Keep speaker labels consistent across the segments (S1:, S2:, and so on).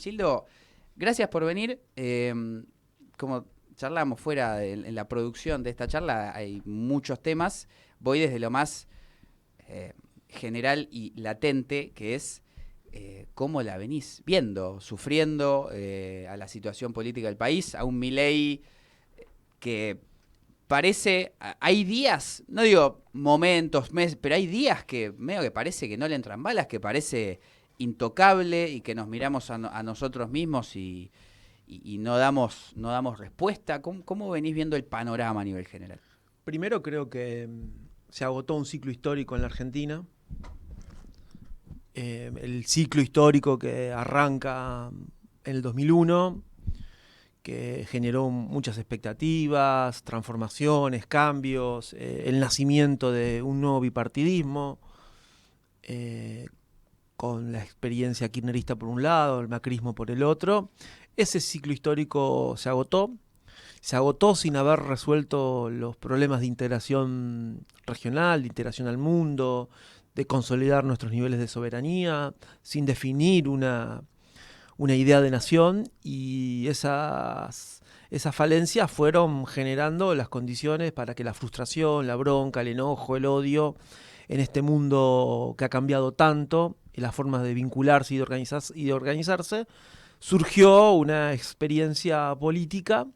S1: Gildo, gracias por venir. Como charlamos fuera en la producción de esta charla, hay muchos temas. Voy desde lo más general y latente, que es cómo la venís viendo, sufriendo a la situación política del país, a un Milei que parece, hay días, no digo momentos, meses, pero hay días que medio que parece que no le entran balas, que parece intocable y que nos miramos a nosotros mismos y no damos respuesta. ¿Cómo venís viendo el panorama a nivel general?
S2: Primero creo que se agotó un ciclo histórico en la Argentina. El ciclo histórico que arranca en el 2001, que generó muchas expectativas, transformaciones, cambios, el nacimiento de un nuevo bipartidismo, eh, con la experiencia kirchnerista por un lado, el macrismo por el otro. Ese ciclo histórico se agotó sin haber resuelto los problemas de integración regional, de integración al mundo, de consolidar nuestros niveles de soberanía, sin definir una idea de nación, y esas falencias fueron generando las condiciones para que la frustración, la bronca, el enojo, el odio, en este mundo que ha cambiado tanto, en las formas de vincularse y de organizarse, surgió una experiencia política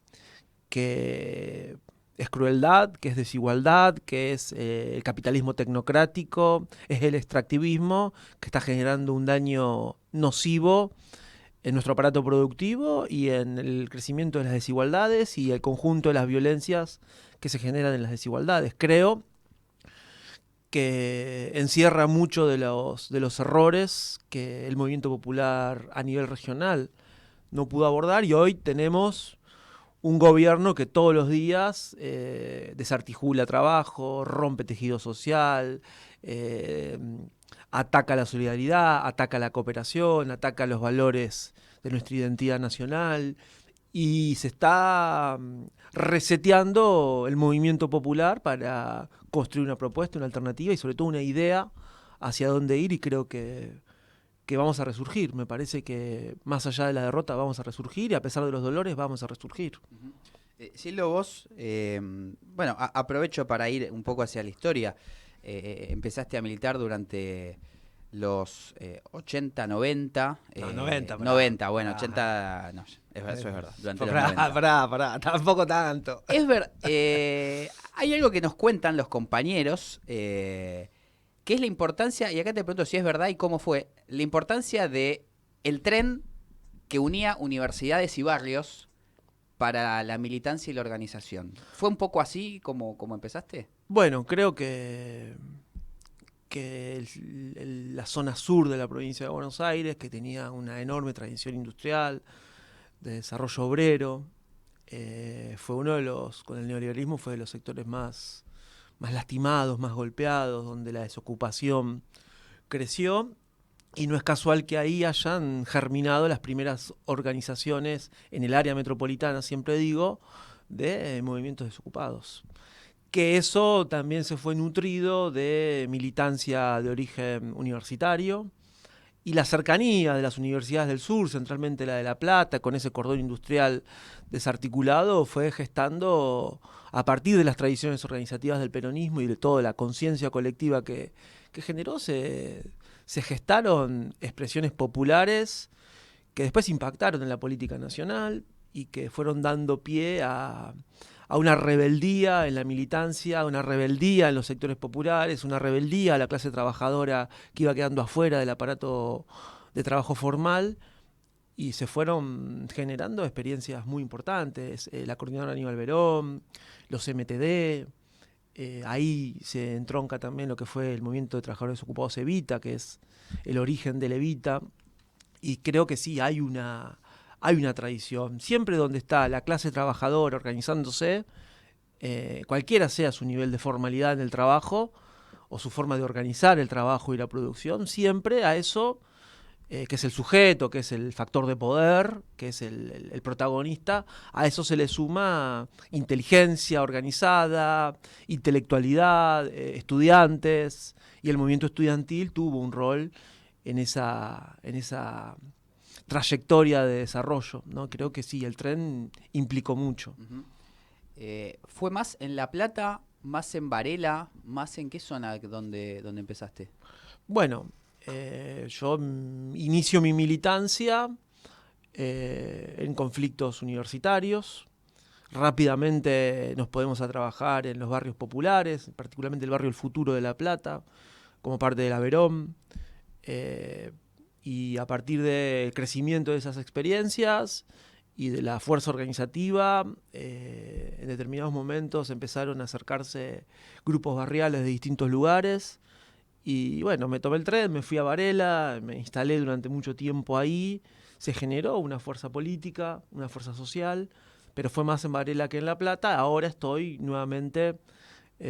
S2: que es crueldad, que es desigualdad, que es el capitalismo tecnocrático, es el extractivismo, que está generando un daño nocivo en nuestro aparato productivo y en el crecimiento de las desigualdades y el conjunto de las violencias que se generan en las desigualdades. Creo que encierra mucho de los errores que el movimiento popular a nivel regional no pudo abordar, y hoy tenemos un gobierno que todos los días desarticula trabajo, rompe tejido social, eh, ataca la solidaridad, ataca la cooperación, ataca los valores de nuestra identidad nacional, y se está reseteando el movimiento popular para construir una propuesta, una alternativa y sobre todo una idea hacia dónde ir, y creo que vamos a resurgir. Me parece que más allá de la derrota vamos a resurgir, y a pesar de los dolores vamos a resurgir.
S1: Uh-huh. Gildo, vos, bueno, aprovecho para ir un poco hacia la historia. Empezaste a militar durante los 80, 90,
S2: No, 90,
S1: 90, bueno,
S2: pará.
S1: 80, no, eso es verdad, durante los
S2: Pará,
S1: 90.
S2: pará, tampoco tanto.
S1: Es verdad, hay algo que nos cuentan los compañeros, que es la importancia, y acá te pregunto si es verdad y cómo fue, la importancia de el tren que unía universidades y barrios para la militancia y la organización. ¿Fue un poco así como empezaste?
S2: Bueno, creo que la zona sur de la provincia de Buenos Aires, que tenía una enorme tradición industrial, de desarrollo obrero, fue uno de los, con el neoliberalismo, fue de los sectores más lastimados, más golpeados, donde la desocupación creció. Y no es casual que ahí hayan germinado las primeras organizaciones en el área metropolitana, siempre digo, de movimientos desocupados. Que eso también se fue nutrido de militancia de origen universitario, y la cercanía de las universidades del sur, centralmente la de La Plata, con ese cordón industrial desarticulado, fue gestando, a partir de las tradiciones organizativas del peronismo y de toda la conciencia colectiva que generó, se gestaron expresiones populares que después impactaron en la política nacional y que fueron dando pie a una rebeldía en la militancia, una rebeldía en los sectores populares, una rebeldía a la clase trabajadora que iba quedando afuera del aparato de trabajo formal, y se fueron generando experiencias muy importantes. La coordinadora Aníbal Verón, los MTD, ahí se entronca también lo que fue el movimiento de trabajadores ocupados Evita, que es el origen del Evita, y creo que sí, hay una tradición. Siempre donde está la clase trabajadora organizándose, cualquiera sea su nivel de formalidad en el trabajo o su forma de organizar el trabajo y la producción, siempre a eso, que es el sujeto, que es el factor de poder, que es el protagonista, a eso se le suma inteligencia organizada, intelectualidad, estudiantes, y el movimiento estudiantil tuvo un rol en esa trayectoria de desarrollo, ¿no? Creo que sí, el tren implicó mucho.
S1: Uh-huh. ¿Fue más en La Plata, más en Varela, más en qué zona donde empezaste?
S2: Bueno, yo inicio mi militancia en conflictos universitarios. Rápidamente nos podemos a trabajar en los barrios populares, particularmente el barrio El Futuro de La Plata, como parte del Averón. Y a partir del crecimiento de esas experiencias y de la fuerza organizativa, en determinados momentos empezaron a acercarse grupos barriales de distintos lugares. Y bueno, me tomé el tren, me fui a Varela, me instalé durante mucho tiempo ahí. Se generó una fuerza política, una fuerza social, pero fue más en Varela que en La Plata. Ahora estoy nuevamente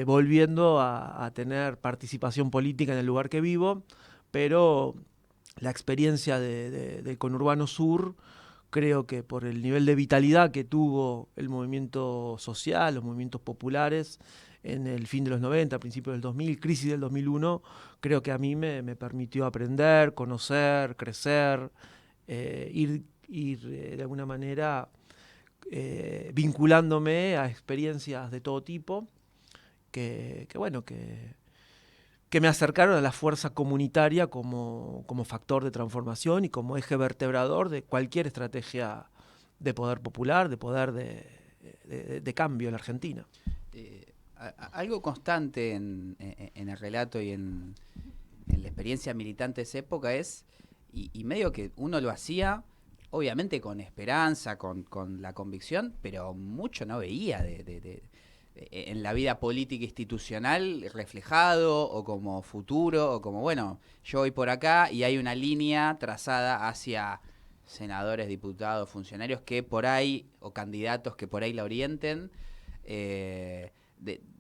S2: volviendo a tener participación política en el lugar que vivo, pero la experiencia del conurbano sur, creo que por el nivel de vitalidad que tuvo el movimiento social, los movimientos populares, en el fin de los 90, principios del 2000, crisis del 2001, creo que a mí me permitió aprender, conocer, crecer, ir de alguna manera vinculándome a experiencias de todo tipo que me acercaron a la fuerza comunitaria como factor de transformación y como eje vertebrador de cualquier estrategia de poder popular, de poder de cambio en la Argentina.
S1: Algo constante en el relato y en la experiencia militante de esa época es, y medio que uno lo hacía, obviamente con esperanza, con la convicción, pero mucho no veía en la vida política institucional reflejado, o como futuro, o como, bueno, yo voy por acá y hay una línea trazada hacia senadores, diputados, funcionarios que por ahí, o candidatos que por ahí la orienten.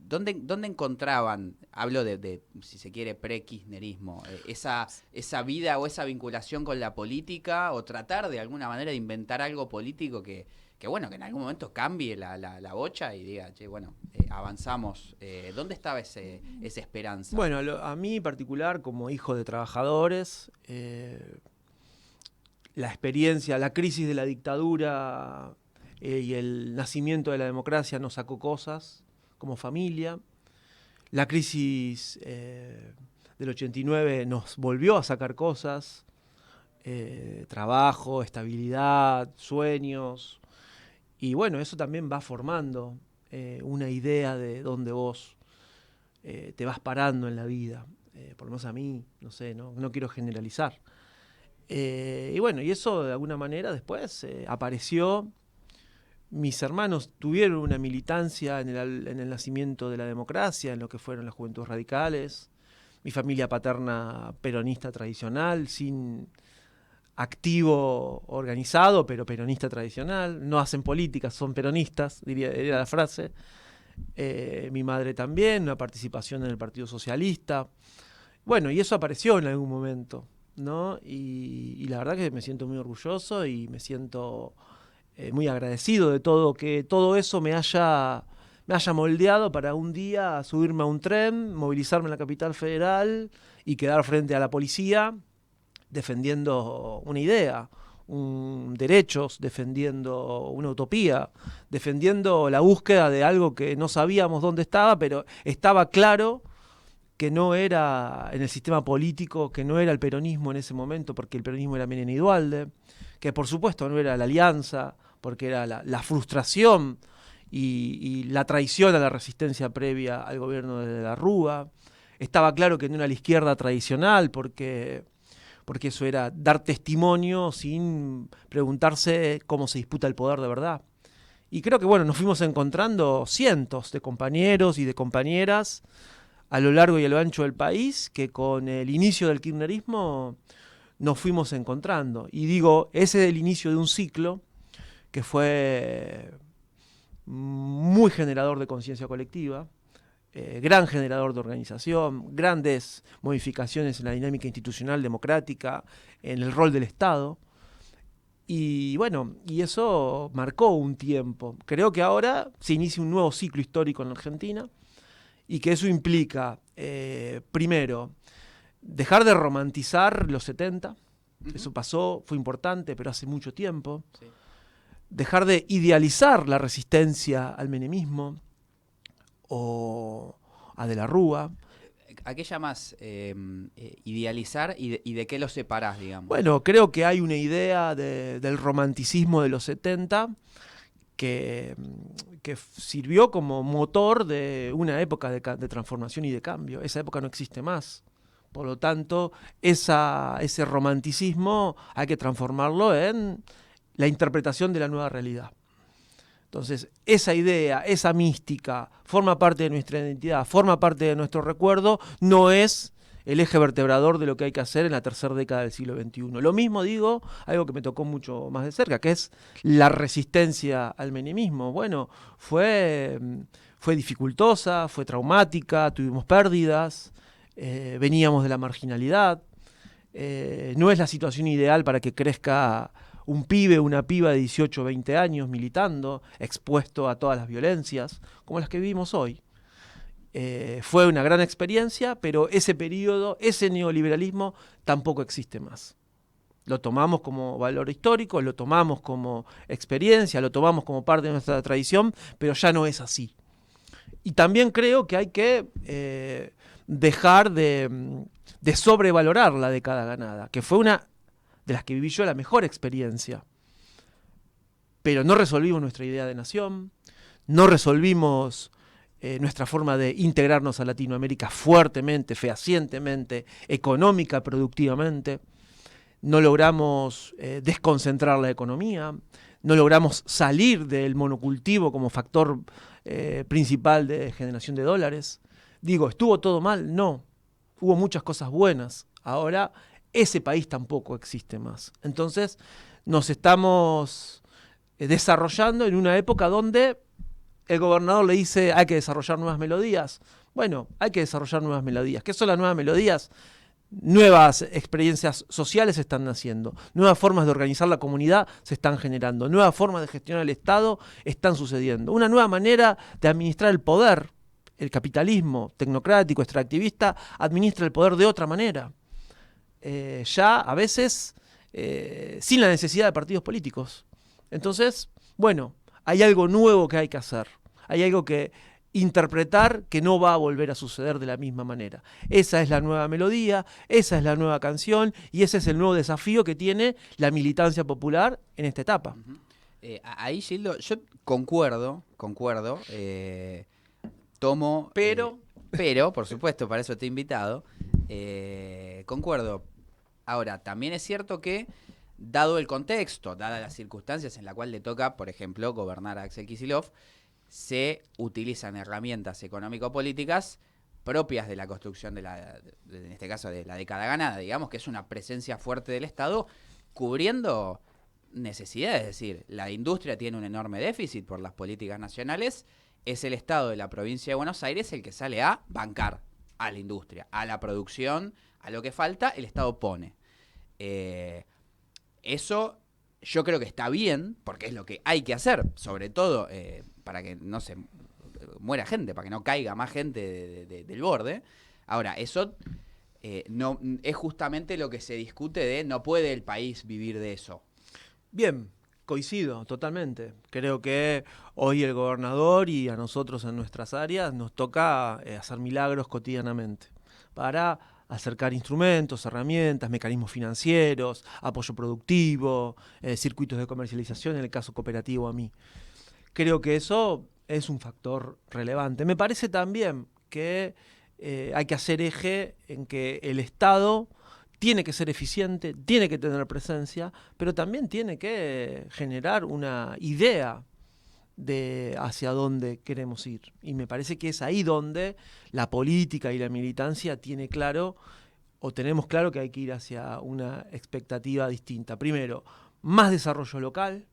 S1: ¿Dónde encontraban, hablo de si se quiere, pre-kirchnerismo, esa vida o esa vinculación con la política, o tratar de alguna manera de inventar algo político que bueno, que en algún momento cambie la bocha y diga, che, bueno, avanzamos? ¿Dónde estaba esa esperanza?
S2: Bueno, a mí en particular, como hijo de trabajadores, la experiencia, la crisis de la dictadura y el nacimiento de la democracia nos sacó cosas como familia. La crisis del 89 nos volvió a sacar cosas, trabajo, estabilidad, sueños. Y bueno, eso también va formando una idea de dónde vos te vas parando en la vida. Por lo menos a mí, no sé, no quiero generalizar. Y bueno, y eso de alguna manera después apareció. Mis hermanos tuvieron una militancia en el nacimiento de la democracia, en lo que fueron las Juventudes Radicales. Mi familia paterna peronista tradicional, sin activo organizado, pero peronista tradicional. No hacen política, son peronistas, era la frase. Mi madre también, una participación en el Partido Socialista. Bueno, y eso apareció en algún momento, ¿no? Y la verdad que me siento muy orgulloso y me siento muy agradecido de que todo eso me haya moldeado para un día subirme a un tren, movilizarme en la capital federal y quedar frente a la policía defendiendo una idea, derechos, defendiendo una utopía, defendiendo la búsqueda de algo que no sabíamos dónde estaba, pero estaba claro que no era en el sistema político, que no era el peronismo en ese momento, porque el peronismo era Menem y Duhalde, que por supuesto no era la alianza, porque era la frustración y la traición a la resistencia previa al gobierno de la Rúa. Estaba claro que no era la izquierda tradicional, porque eso era dar testimonio sin preguntarse cómo se disputa el poder de verdad. Y creo que bueno, nos fuimos encontrando cientos de compañeros y de compañeras a lo largo y a lo ancho del país, que con el inicio del kirchnerismo nos fuimos encontrando. Y digo, ese es el inicio de un ciclo que fue muy generador de conciencia colectiva, gran generador de organización, grandes modificaciones en la dinámica institucional democrática, en el rol del Estado. Y bueno, y eso marcó un tiempo. Creo que ahora se inicia un nuevo ciclo histórico en la Argentina y que eso implica, primero, dejar de romantizar los 70, Eso pasó, fue importante, pero hace mucho tiempo.
S1: Sí.
S2: Dejar de idealizar la resistencia al menemismo o a De la Rúa.
S1: ¿A qué llamas idealizar y de qué lo separás, digamos?
S2: Bueno, creo que hay una idea del romanticismo de los 70 que sirvió como motor de una época de transformación y de cambio. Esa época no existe más. Por lo tanto, ese romanticismo hay que transformarlo en la interpretación de la nueva realidad. Entonces, esa idea, esa mística, forma parte de nuestra identidad, forma parte de nuestro recuerdo, no es el eje vertebrador de lo que hay que hacer en la tercera década del siglo XXI. Lo mismo digo, algo que me tocó mucho más de cerca, que es la resistencia al menemismo. Bueno, fue dificultosa, fue traumática, tuvimos pérdidas, veníamos de la marginalidad. No es la situación ideal para que crezca un pibe, una piba de 18 o 20 años militando, expuesto a todas las violencias, como las que vivimos hoy. Fue una gran experiencia, pero ese periodo, ese neoliberalismo, tampoco existe más. Lo tomamos como valor histórico, lo tomamos como experiencia, lo tomamos como parte de nuestra tradición, pero ya no es así. Y también creo que hay que dejar de sobrevalorar la década ganada, que fue una de las que viví yo la mejor experiencia. Pero no resolvimos nuestra idea de nación, no resolvimos nuestra forma de integrarnos a Latinoamérica fuertemente, fehacientemente, económica, productivamente. No logramos desconcentrar la economía, no logramos salir del monocultivo como factor principal de generación de dólares. Digo, ¿estuvo todo mal? No. Hubo muchas cosas buenas. Ahora, ese país tampoco existe más. Entonces, nos estamos desarrollando en una época donde el gobernador le dice hay que desarrollar nuevas melodías. Bueno, hay que desarrollar nuevas melodías. ¿Qué son las nuevas melodías? Nuevas experiencias sociales se están naciendo, nuevas formas de organizar la comunidad se están generando, nuevas formas de gestionar el Estado están sucediendo, una nueva manera de administrar el poder. El capitalismo tecnocrático, extractivista, administra el poder de otra manera. Ya a veces sin la necesidad de partidos políticos. Entonces, bueno, hay algo nuevo que hay que hacer, hay algo que interpretar que no va a volver a suceder de la misma manera. Esa es la nueva melodía, esa es la nueva canción y ese es el nuevo desafío que tiene la militancia popular en esta etapa.
S1: Ahí, Gildo, yo concuerdo, tomo...
S2: Pero,
S1: por supuesto, para eso te he invitado, concuerdo. Ahora, también es cierto que, dado el contexto, dadas las circunstancias en las cuales le toca, por ejemplo, gobernar a Axel Kicillof, se utilizan herramientas económico-políticas propias de la construcción en este caso, de la década ganada. Digamos que es una presencia fuerte del Estado cubriendo necesidades. Es decir, la industria tiene un enorme déficit por las políticas nacionales. Es el Estado de la provincia de Buenos Aires el que sale a bancar a la industria, a la producción, a lo que falta, el Estado pone. Eso yo creo que está bien, porque es lo que hay que hacer, sobre todo para que no se muera gente, para que no caiga más gente del borde. Ahora, eso no es justamente lo que se discute de no puede el país vivir de eso.
S2: Bien, coincido totalmente. Creo que hoy el gobernador y a nosotros en nuestras áreas nos toca hacer milagros cotidianamente para acercar instrumentos, herramientas, mecanismos financieros, apoyo productivo, circuitos de comercialización, en el caso cooperativo a mí. Creo que eso es un factor relevante. Me parece también que hay que hacer eje en que el Estado tiene que ser eficiente, tiene que tener presencia, pero también tiene que generar una idea de hacia dónde queremos ir. Y me parece que es ahí donde la política y la militancia tiene claro, o tenemos claro que hay que ir hacia una expectativa distinta. Primero, más desarrollo local,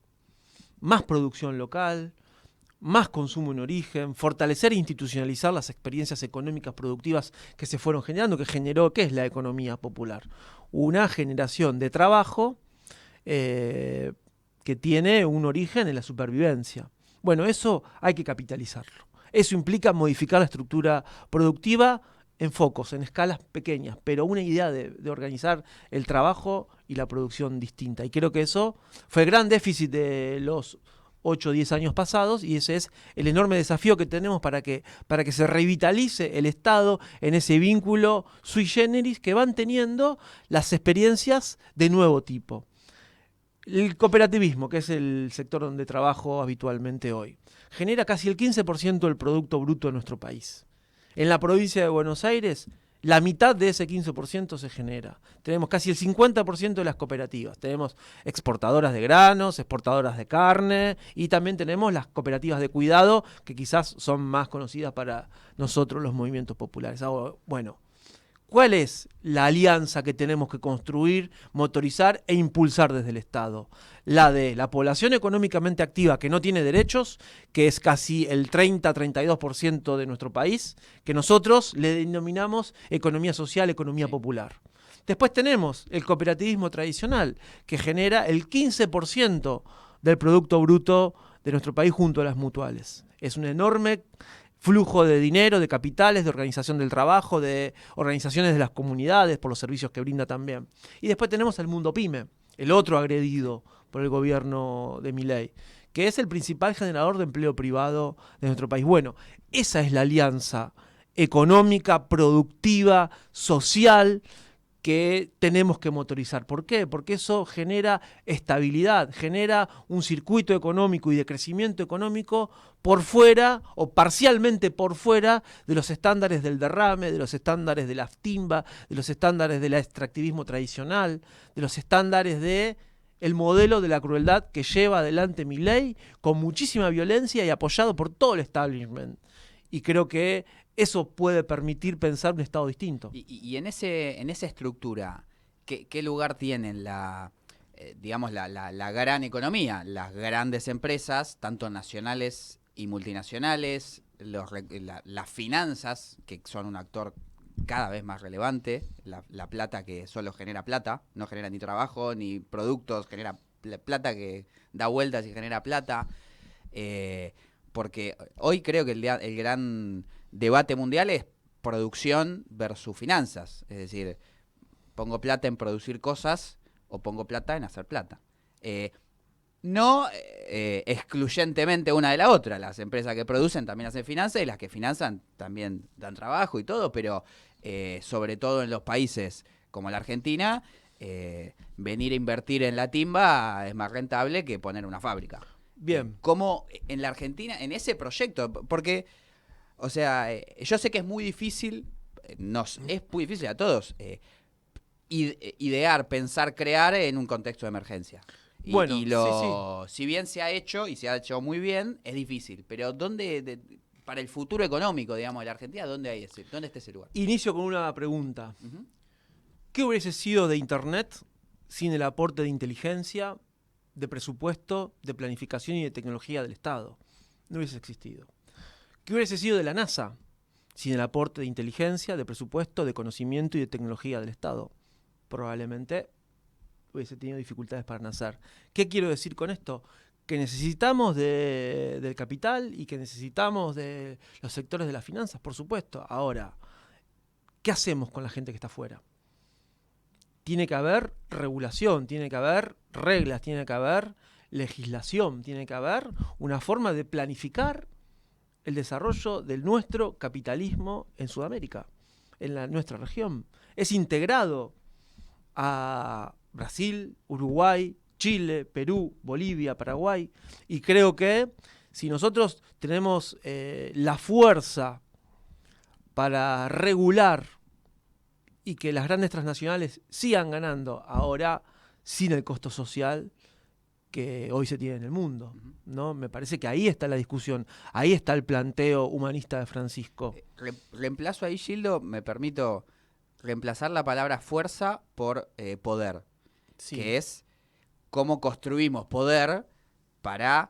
S2: más producción local, más consumo en origen, fortalecer e institucionalizar las experiencias económicas productivas que se fueron generando, que generó, ¿qué es la economía popular? Una generación de trabajo que tiene un origen en la supervivencia. Bueno, eso hay que capitalizarlo. Eso implica modificar la estructura productiva en focos, en escalas pequeñas, pero una idea de organizar el trabajo y la producción distinta. Y creo que eso fue el gran déficit de los 8 o 10 años pasados, y ese es el enorme desafío que tenemos para que se revitalice el Estado en ese vínculo sui generis que van teniendo las experiencias de nuevo tipo. El cooperativismo, que es el sector donde trabajo habitualmente hoy, genera casi el 15% del Producto Bruto de nuestro país. En la provincia de Buenos Aires, la mitad de ese 15% se genera. Tenemos casi el 50% de las cooperativas. Tenemos exportadoras de granos, exportadoras de carne, y también tenemos las cooperativas de cuidado, que quizás son más conocidas para nosotros los movimientos populares. Ahora, bueno, ¿cuál es la alianza que tenemos que construir, motorizar e impulsar desde el Estado? La de la población económicamente activa que no tiene derechos, que es casi el 30-32% de nuestro país, que nosotros le denominamos economía social, economía popular. Después tenemos el cooperativismo tradicional, que genera el 15% del Producto Bruto de nuestro país junto a las mutuales. Es un enorme flujo de dinero, de capitales, de organización del trabajo, de organizaciones de las comunidades, por los servicios que brinda también. Y después tenemos el mundo pyme, el otro agredido por el gobierno de Milei, que es el principal generador de empleo privado de nuestro país. Bueno, esa es la alianza económica, productiva, social, que tenemos que motorizar. ¿Por qué? Porque eso genera estabilidad, genera un circuito económico y de crecimiento económico por fuera o parcialmente por fuera de los estándares del derrame, de los estándares de la timba, de los estándares del extractivismo tradicional, de los estándares de el modelo de la crueldad que lleva adelante Milei con muchísima violencia y apoyado por todo el establishment. Y creo que eso puede permitir pensar un Estado distinto.
S1: Y en esa estructura, ¿qué lugar tienen digamos, la gran economía? Las grandes empresas, tanto nacionales y multinacionales, las finanzas, que son un actor cada vez más relevante, la plata que solo genera plata, no genera ni trabajo, ni productos, genera plata que da vueltas y genera plata. Porque hoy creo que el gran debate mundial es producción versus finanzas. Es decir, pongo plata en producir cosas o pongo plata en hacer plata. No excluyentemente una de la otra. Las empresas que producen también hacen finanzas y las que finanzan también dan trabajo y todo, pero sobre todo en los países como la Argentina, venir a invertir en la timba es más rentable que poner una fábrica.
S2: Bien.
S1: ¿Cómo en la Argentina, en ese proyecto? Porque, o sea, yo sé que es muy difícil, es muy difícil a todos, idear, pensar, crear en un contexto de emergencia.
S2: Bueno,
S1: sí. Si bien se ha hecho, y se ha hecho muy bien, es difícil. Pero para el futuro económico, digamos, de la Argentina, ¿dónde está ese lugar?
S2: Inicio con una pregunta. ¿Qué hubiese sido de Internet sin el aporte de inteligencia, de presupuesto, de planificación y de tecnología del Estado? No hubiese existido. ¿Qué hubiese sido de la NASA sin el aporte de inteligencia, de presupuesto, de conocimiento y de tecnología del Estado? Probablemente hubiese tenido dificultades para nacer. ¿Qué quiero decir con esto? Que necesitamos del capital y que necesitamos de los sectores de las finanzas, por supuesto. Ahora, ¿qué hacemos con la gente que está afuera? Tiene que haber regulación, tiene que haber reglas, tiene que haber legislación, tiene que haber una forma de planificar el desarrollo del nuestro capitalismo en Sudamérica, en nuestra región. Es integrado a Brasil, Uruguay, Chile, Perú, Bolivia, Paraguay, y creo que si nosotros tenemos la fuerza para regular y que las grandes transnacionales sigan ganando ahora sin el costo social que hoy se tiene en el mundo, ¿no? Me parece que ahí está la discusión, ahí está el planteo humanista de Francisco.
S1: Reemplazo ahí, Gildo, me permito reemplazar la palabra fuerza por poder, sí, que es cómo construimos poder para,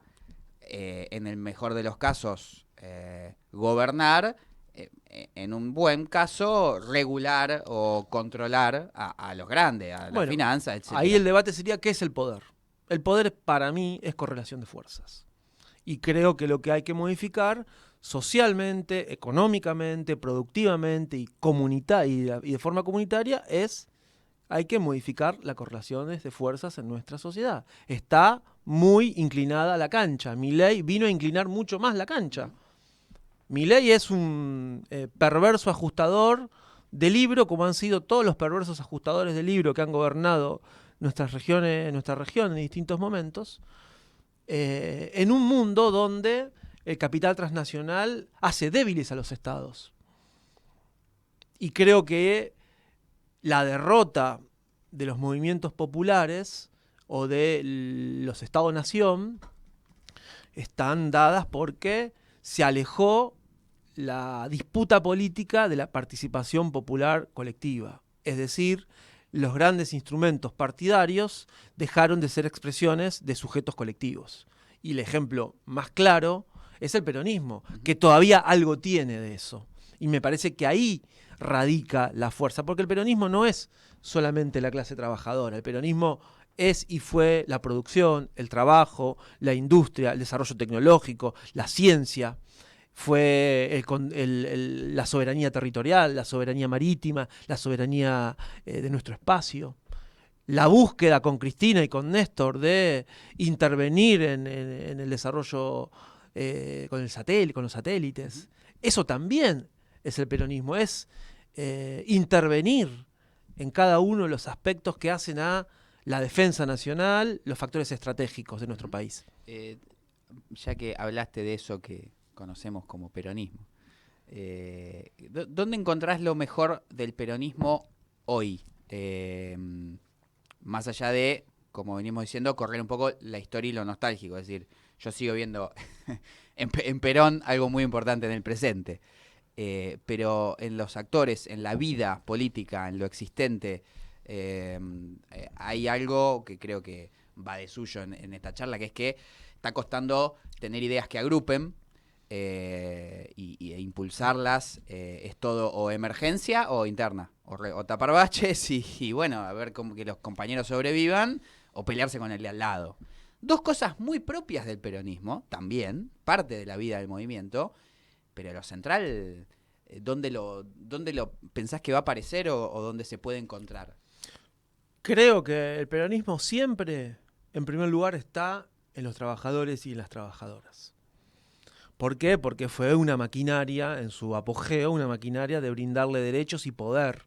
S1: en el mejor de los casos, gobernar, en un buen caso, regular o controlar a los grandes, a las finanzas, etc.
S2: Ahí el debate sería, ¿qué es el poder? El poder para mí es correlación de fuerzas. Y creo que lo que hay que modificar socialmente, económicamente, productivamente y de forma comunitaria hay que modificar las correlaciones de fuerzas en nuestra sociedad. Está muy inclinada la cancha. Milei vino a inclinar mucho más la cancha. Milei es un perverso ajustador de libro, como han sido todos los perversos ajustadores de libro que han gobernado nuestra región en distintos momentos, en un mundo donde el capital transnacional hace débiles a los estados. Y creo que la derrota de los movimientos populares o de los estados-nación están dadas porque se alejó la disputa política de la participación popular colectiva. Es decir, los grandes instrumentos partidarios dejaron de ser expresiones de sujetos colectivos. Y el ejemplo más claro es el peronismo, que todavía algo tiene de eso. Y me parece que ahí radica la fuerza, porque el peronismo no es solamente la clase trabajadora, el peronismo es y fue la producción, el trabajo, la industria, el desarrollo tecnológico, la ciencia, fue la soberanía territorial, la soberanía marítima, la soberanía de nuestro espacio. La búsqueda con Cristina y con Néstor de intervenir en el desarrollo con los satélites. Eso también es el peronismo, es intervenir en cada uno de los aspectos que hacen a la defensa nacional, los factores estratégicos de nuestro país.
S1: Ya que hablaste de eso que conocemos como peronismo, ¿dónde encontrás lo mejor del peronismo hoy? Más allá de, como venimos diciendo, correr un poco la historia y lo nostálgico. Es decir, yo sigo viendo en Perón algo muy importante en el presente. Pero en los actores, en la vida política, en lo existente, hay algo que creo que va de suyo en esta charla, que es que está costando tener ideas que agrupen e impulsarlas. Es todo o emergencia o interna, o tapar baches y bueno, a ver cómo que los compañeros sobrevivan, o pelearse con el de al lado. Dos cosas muy propias del peronismo, también, parte de la vida del movimiento, pero lo central, ¿dónde lo pensás que va a aparecer o dónde se puede encontrar?
S2: Creo que el peronismo siempre, en primer lugar, está en los trabajadores y en las trabajadoras. ¿Por qué? Porque fue una maquinaria, en su apogeo, una maquinaria de brindarle derechos y poder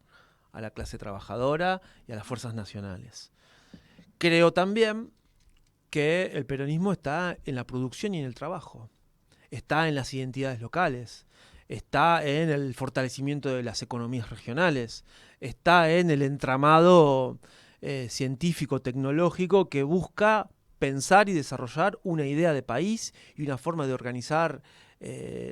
S2: a la clase trabajadora y a las fuerzas nacionales. Creo también que el peronismo está en la producción y en el trabajo. Está en las identidades locales, está en el fortalecimiento de las economías regionales, está en el entramado científico, tecnológico que busca pensar y desarrollar una idea de país y una forma de organizar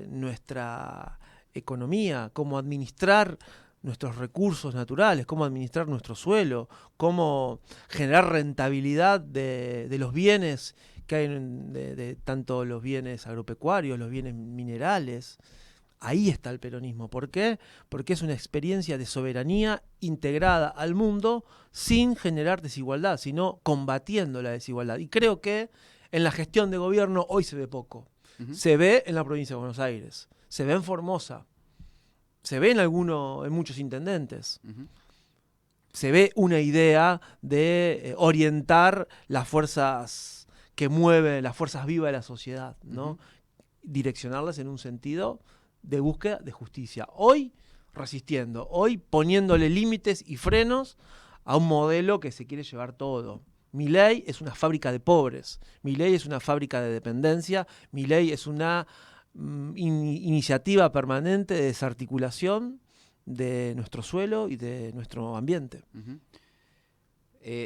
S2: nuestra economía, cómo administrar nuestros recursos naturales, cómo administrar nuestro suelo, cómo generar rentabilidad de los bienes que hay, de tanto los bienes agropecuarios, los bienes minerales. Ahí está el peronismo. ¿Por qué? Porque es una experiencia de soberanía integrada al mundo sin generar desigualdad, sino combatiendo la desigualdad. Y creo que en la gestión de gobierno hoy se ve poco. Se ve en la provincia de Buenos Aires, se ve en Formosa, se ve en muchos intendentes. Se ve una idea de orientar las fuerzas que mueven, las fuerzas vivas de la sociedad, ¿no? Direccionarlas en un sentido de búsqueda de justicia. Hoy resistiendo, hoy poniéndole límites y frenos a un modelo que se quiere llevar todo. Milei es una fábrica de pobres, Milei es una fábrica de dependencia, Milei es una iniciativa permanente de desarticulación de nuestro suelo y de nuestro ambiente.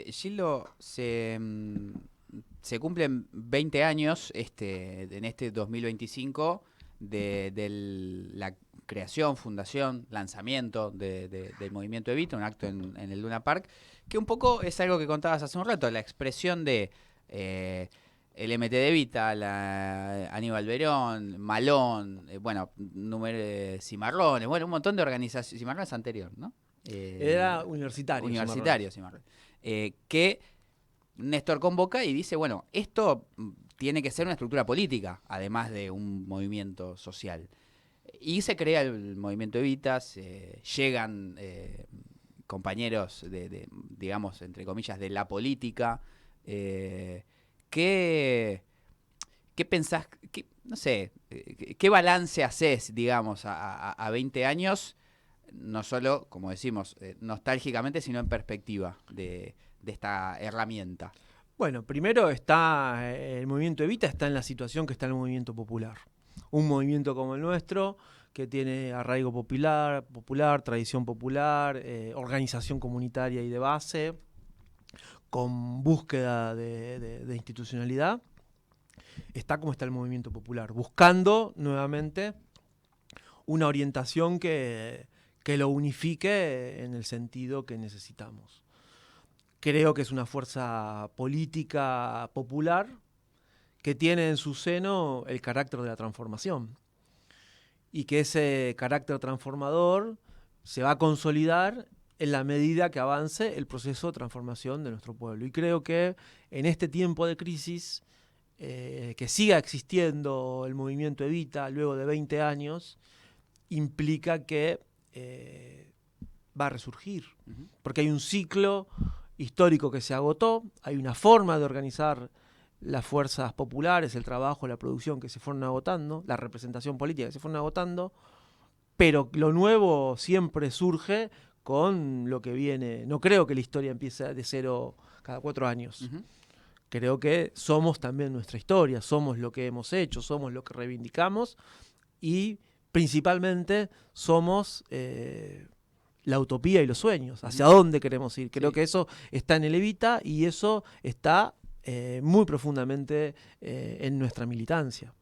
S1: Gildo, se cumplen 20 años en este 2025 de la creación, fundación, lanzamiento del Movimiento Evita, un acto en el Luna Park, que un poco es algo que contabas hace un rato, la expresión de el MT de Evita, Aníbal Verón, Malón, Cimarrones, un montón de organizaciones. Cimarrones es anterior, ¿no?
S2: Era universitario.
S1: Cimarrones. Que Néstor convoca y dice, bueno, esto tiene que ser una estructura política, además de un movimiento social. Y se crea el movimiento Evita, llegan compañeros digamos, entre comillas, de la política. ¿Qué pensás, no sé, qué balance haces, digamos, a 20 años, no solo, como decimos, nostálgicamente, sino en perspectiva de esta herramienta?
S2: Bueno, primero está el movimiento Evita, está en la situación que está el movimiento popular. Un movimiento como el nuestro, que tiene arraigo popular, tradición popular, organización comunitaria y de base, con búsqueda de institucionalidad, está como está el movimiento popular, buscando nuevamente una orientación que lo unifique en el sentido que necesitamos. Creo que es una fuerza política popular que tiene en su seno el carácter de la transformación y que ese carácter transformador se va a consolidar en la medida que avance el proceso de transformación de nuestro pueblo. Y creo que en este tiempo de crisis, que siga existiendo el movimiento Evita luego de 20 años, implica que va a resurgir, porque hay un ciclo histórico que se agotó, hay una forma de organizar las fuerzas populares, el trabajo, la producción que se fueron agotando, la representación política que se fueron agotando, pero lo nuevo siempre surge con lo que viene. No creo que la historia empiece de cero cada 4 años. Creo que somos también nuestra historia, somos lo que hemos hecho, somos lo que reivindicamos y principalmente somos la utopía y los sueños, hacia dónde queremos ir. Creo que eso está en el Evita y eso está muy profundamente en nuestra militancia.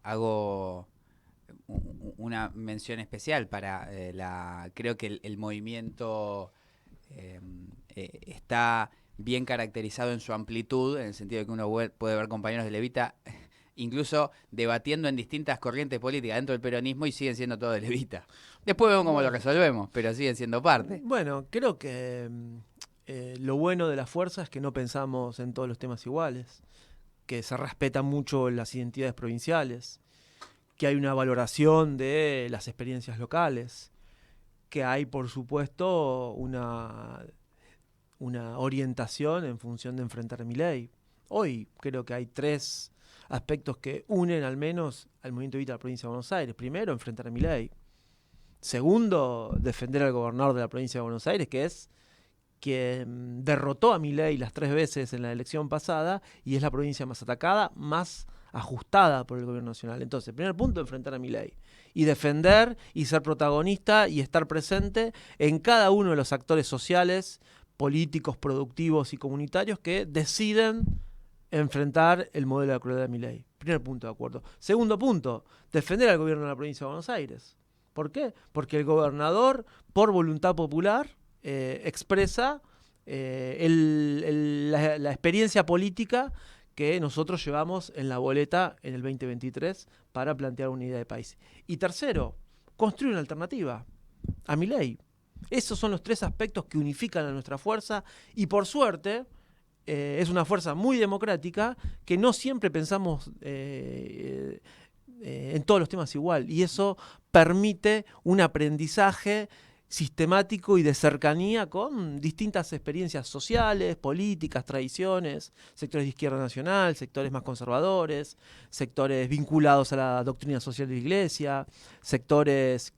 S1: Hago una mención especial para creo que el movimiento está bien caracterizado en su amplitud, en el sentido de que uno puede ver compañeros de Evita incluso debatiendo en distintas corrientes políticas dentro del peronismo y siguen siendo todos de Evita. Después vemos cómo lo resolvemos, pero siguen siendo parte.
S2: Bueno, creo que lo bueno de la fuerza es que no pensamos en todos los temas iguales, que se respetan mucho las identidades provinciales, que hay una valoración de las experiencias locales, que hay, por supuesto, una orientación en función de enfrentar a Milei. Hoy creo que hay 3 aspectos que unen al menos al movimiento Evita de la provincia de Buenos Aires. Primero, enfrentar a Milei. Segundo, defender al gobernador de la provincia de Buenos Aires, que es quien derrotó a Milei las 3 veces en la elección pasada y es la provincia más atacada, más ajustada por el gobierno nacional. Entonces, primer punto, enfrentar a Milei. Y defender y ser protagonista y estar presente en cada uno de los actores sociales, políticos, productivos y comunitarios que deciden enfrentar el modelo de crueldad de Milei. Primer punto, de acuerdo. Segundo punto, defender al gobierno de la provincia de Buenos Aires. ¿Por qué? Porque el gobernador, por voluntad popular, expresa la experiencia política que nosotros llevamos en la boleta en el 2023 para plantear una idea de país. Y tercero, construir una alternativa a Milei. Esos son los 3 aspectos que unifican a nuestra fuerza y por suerte es una fuerza muy democrática que no siempre pensamos en todos los temas igual y eso permite un aprendizaje sistemático y de cercanía con distintas experiencias sociales, políticas, tradiciones, sectores de izquierda nacional, sectores más conservadores, sectores vinculados a la doctrina social de la Iglesia, sectores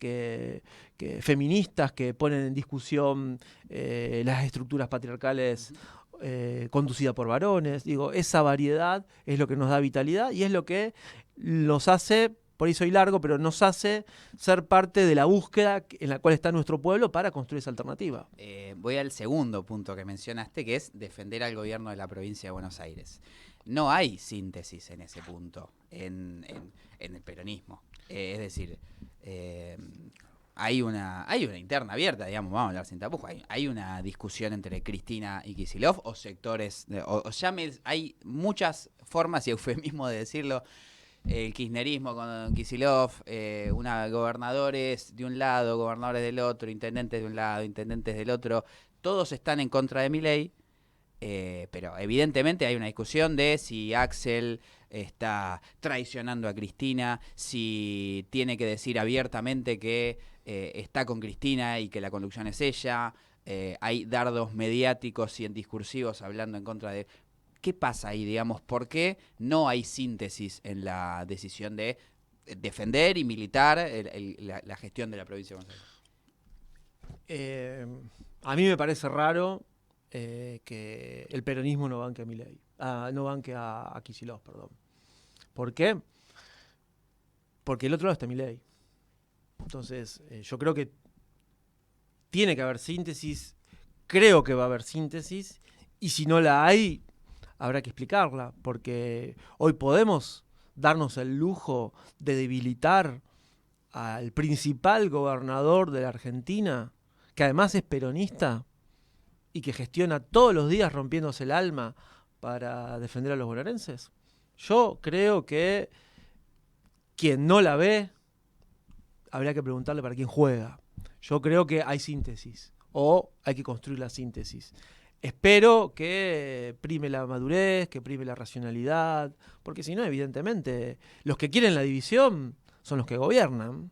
S2: feministas que ponen en discusión las estructuras patriarcales conducidas por varones. Digo, esa variedad es lo que nos da vitalidad y es lo que nos hace, por ahí soy largo, pero nos hace ser parte de la búsqueda en la cual está nuestro pueblo para construir esa alternativa.
S1: Voy al segundo punto que mencionaste, que es defender al gobierno de la provincia de Buenos Aires. No hay síntesis en ese punto, en el peronismo. Es decir, hay una interna abierta, digamos, vamos a hablar sin tapujos. Hay una discusión entre Cristina y Kicillof o sectores, hay muchas formas y eufemismos de decirlo. El kirchnerismo con Kicillof, gobernadores de un lado, gobernadores del otro, intendentes de un lado, intendentes del otro, todos están en contra de Milei Pero evidentemente hay una discusión de si Axel está traicionando a Cristina, si tiene que decir abiertamente que está con Cristina y que la conducción es ella. Hay dardos mediáticos y discursivos hablando en contra de... ¿Qué pasa ahí, digamos? ¿Por qué no hay síntesis en la decisión de defender y militar la gestión de la provincia de Buenos Aires?
S2: A mí me parece raro que el peronismo no banque a Milei, no banque a Kicillof, perdón. ¿Por qué? Porque el otro lado está Milei. Entonces, yo creo que tiene que haber síntesis, creo que va a haber síntesis, y si no la hay, habrá que explicarla, porque hoy podemos darnos el lujo de debilitar al principal gobernador de la Argentina, que además es peronista y que gestiona todos los días rompiéndose el alma para defender a los bonaerenses. Yo creo que quien no la ve, habría que preguntarle para quién juega. Yo creo que hay síntesis, o hay que construir la síntesis. Espero que prime la madurez, que prime la racionalidad, porque si no, evidentemente, los que quieren la división son los que gobiernan.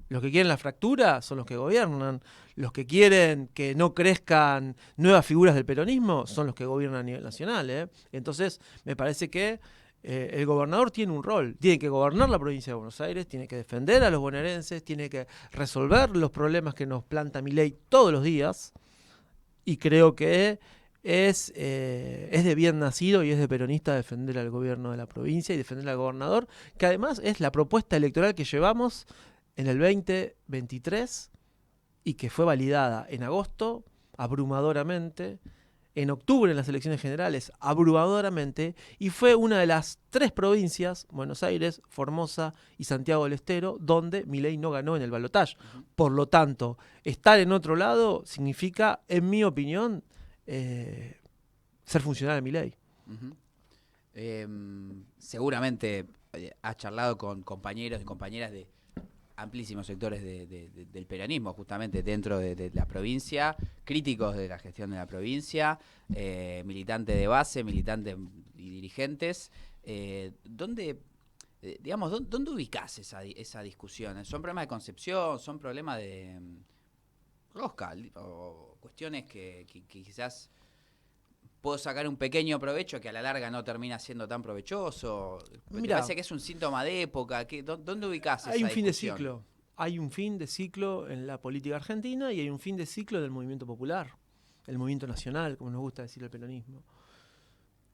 S2: Los que quieren la fractura son los que gobiernan. Los que quieren que no crezcan nuevas figuras del peronismo son los que gobiernan a nivel nacional. Entonces, me parece que el gobernador tiene un rol. Tiene que gobernar la provincia de Buenos Aires, tiene que defender a los bonaerenses, tiene que resolver los problemas que nos planta Milei todos los días. Y creo que es de bien nacido y es de peronista defender al gobierno de la provincia y defender al gobernador, que además es la propuesta electoral que llevamos en el 2023 y que fue validada en agosto abrumadoramente, en octubre en las elecciones generales abrumadoramente, y fue una de las 3 provincias, Buenos Aires, Formosa y Santiago del Estero, donde Milei no ganó en el balotaje. Por lo tanto, estar en otro lado significa, en mi opinión, ser funcional de Milei.
S1: Seguramente has charlado con compañeros y compañeras de amplísimos sectores del peronismo, justamente dentro de la provincia, críticos de la gestión de la provincia, militantes de base, militantes y dirigentes. ¿Dónde ubicás esa discusión? ¿Son problemas de concepción? ¿Son problemas de rosca? ¿O cuestiones que quizás puedo sacar un pequeño provecho que a la larga no termina siendo tan provechoso? ¿Te parece que es un síntoma de época? ¿Dónde ubicás esa discusión?
S2: Hay un fin de ciclo. Hay un fin de ciclo en la política argentina y hay un fin de ciclo del movimiento popular, el movimiento nacional, como nos gusta decir el peronismo.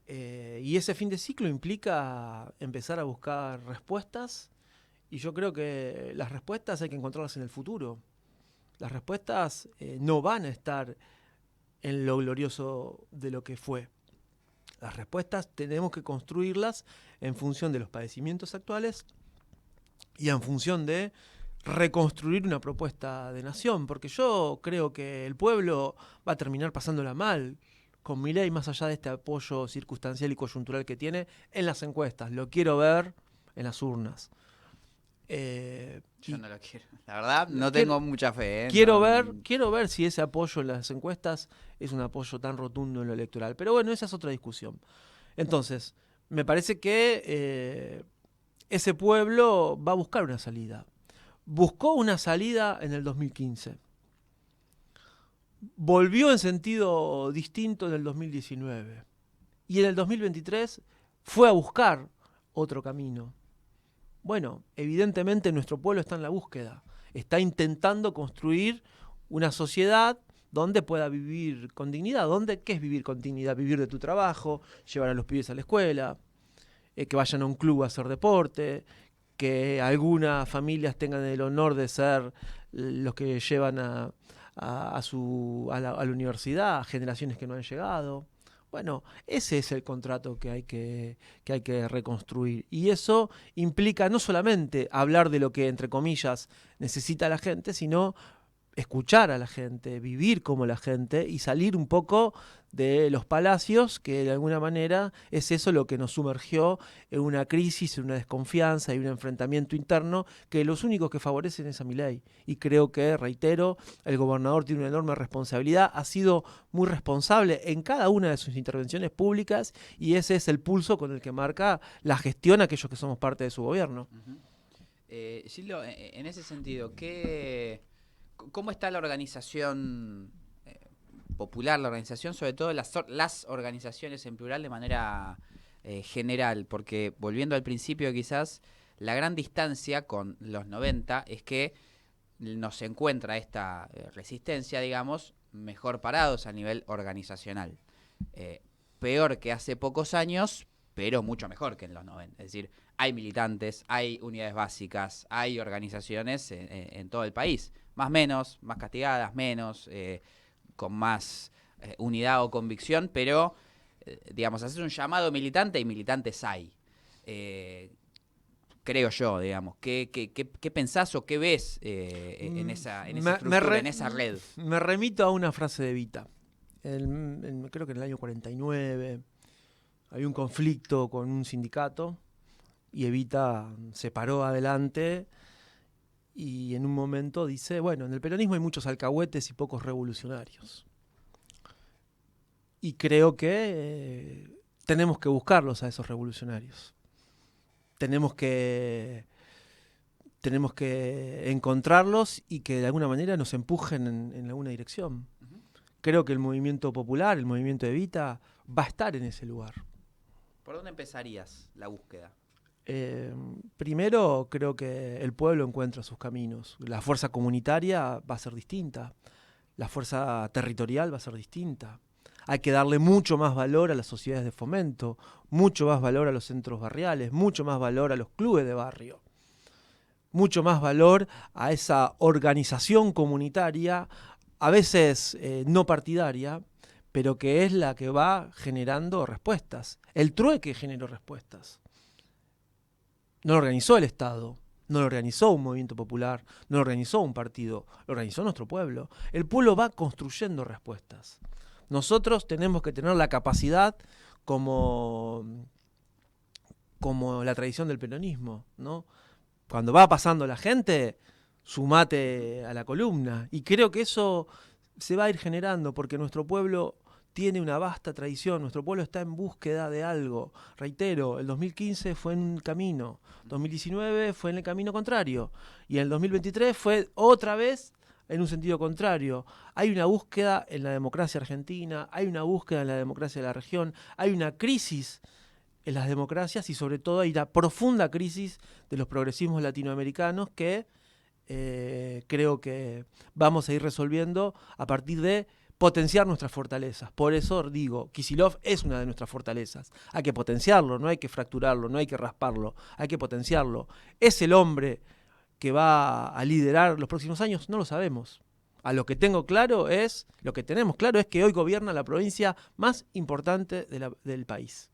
S2: Y ese fin de ciclo implica empezar a buscar respuestas, y yo creo que las respuestas hay que encontrarlas en el futuro. Las respuestas no van a estar en lo glorioso de lo que fue. Las respuestas tenemos que construirlas en función de los padecimientos actuales y en función de reconstruir una propuesta de nación, porque yo creo que el pueblo va a terminar pasándola mal con Milei, más allá de este apoyo circunstancial y coyuntural que tiene en las encuestas. Lo quiero ver en las urnas.
S1: Yo no lo quiero. La verdad, no tengo mucha fe.
S2: Quiero ver si ese apoyo en las encuestas es un apoyo tan rotundo en lo electoral. Pero bueno, esa es otra discusión. Entonces, me parece que ese pueblo va a buscar una salida. Buscó una salida en el 2015. Volvió en sentido distinto en el 2019. Y en el 2023 fue a buscar otro camino. Bueno, evidentemente nuestro pueblo está en la búsqueda. Está intentando construir una sociedad donde pueda vivir con dignidad. ¿Qué es vivir con dignidad? Vivir de tu trabajo, llevar a los pibes a la escuela, que vayan a un club a hacer deporte, que algunas familias tengan el honor de ser los que llevan a la universidad a generaciones que no han llegado. Bueno, ese es el contrato que hay que reconstruir. Y eso implica no solamente hablar de lo que, entre comillas, necesita la gente, sino escuchar a la gente, vivir como la gente y salir un poco de los palacios, que de alguna manera es eso lo que nos sumergió en una crisis, en una desconfianza y un enfrentamiento interno que los únicos que favorecen es a Milei. Y creo que, reitero, el gobernador tiene una enorme responsabilidad, ha sido muy responsable en cada una de sus intervenciones públicas y ese es el pulso con el que marca la gestión a aquellos que somos parte de su gobierno.
S1: Gildo, en ese sentido, ¿cómo está la organización popular, la organización, sobre todo las organizaciones en plural de manera general? Porque volviendo al principio quizás, la gran distancia con los 90 es que nos encuentra esta resistencia, digamos, mejor parados a nivel organizacional. Peor que hace pocos años, pero mucho mejor que en los 90. Es decir, hay militantes, hay unidades básicas, hay organizaciones en todo el país. Más castigadas, menos, con más unidad o convicción, pero, digamos, hacer un llamado militante y militantes hay. Creo yo, digamos. ¿Qué pensás o qué ves en esa estructura, en esa red?
S2: Me remito a una frase de Evita. Creo que en el año 49 había un conflicto con un sindicato y Evita se paró adelante y en un momento dice, bueno, en el peronismo hay muchos alcahuetes y pocos revolucionarios. Y creo que tenemos que buscarlos a esos revolucionarios. Tenemos que encontrarlos y que de alguna manera nos empujen en alguna dirección. Uh-huh. Creo que el movimiento popular, el movimiento Evita, va a estar en ese lugar.
S1: ¿Por dónde empezarías la búsqueda?
S2: Primero, creo que el pueblo encuentra sus caminos. La fuerza comunitaria va a ser distinta. La fuerza territorial va a ser distinta. Hay que darle mucho más valor a las sociedades de fomento, mucho más valor a los centros barriales, mucho más valor a los clubes de barrio, mucho más valor a esa organización comunitaria, a veces no partidaria, pero que es la que va generando respuestas. El trueque generó respuestas. No lo organizó el Estado, no lo organizó un movimiento popular, no lo organizó un partido, lo organizó nuestro pueblo. El pueblo va construyendo respuestas. Nosotros tenemos que tener la capacidad, como la tradición del peronismo, ¿no? Cuando va pasando la gente, sumate a la columna. Y creo que eso se va a ir generando porque nuestro pueblo tiene una vasta tradición, nuestro pueblo está en búsqueda de algo. Reitero, el 2015 fue en un camino, 2019 fue en el camino contrario y en el 2023 fue otra vez en un sentido contrario. Hay una búsqueda en la democracia argentina, hay una búsqueda en la democracia de la región, hay una crisis en las democracias y sobre todo hay una profunda crisis de los progresismos latinoamericanos que creo que vamos a ir resolviendo a partir de potenciar nuestras fortalezas. Por eso digo, Kicillof es una de nuestras fortalezas. Hay que potenciarlo, no hay que fracturarlo, no hay que rasparlo, hay que potenciarlo. ¿Es el hombre que va a liderar los próximos años? No lo sabemos. Lo que tenemos claro es que hoy gobierna la provincia más importante del país.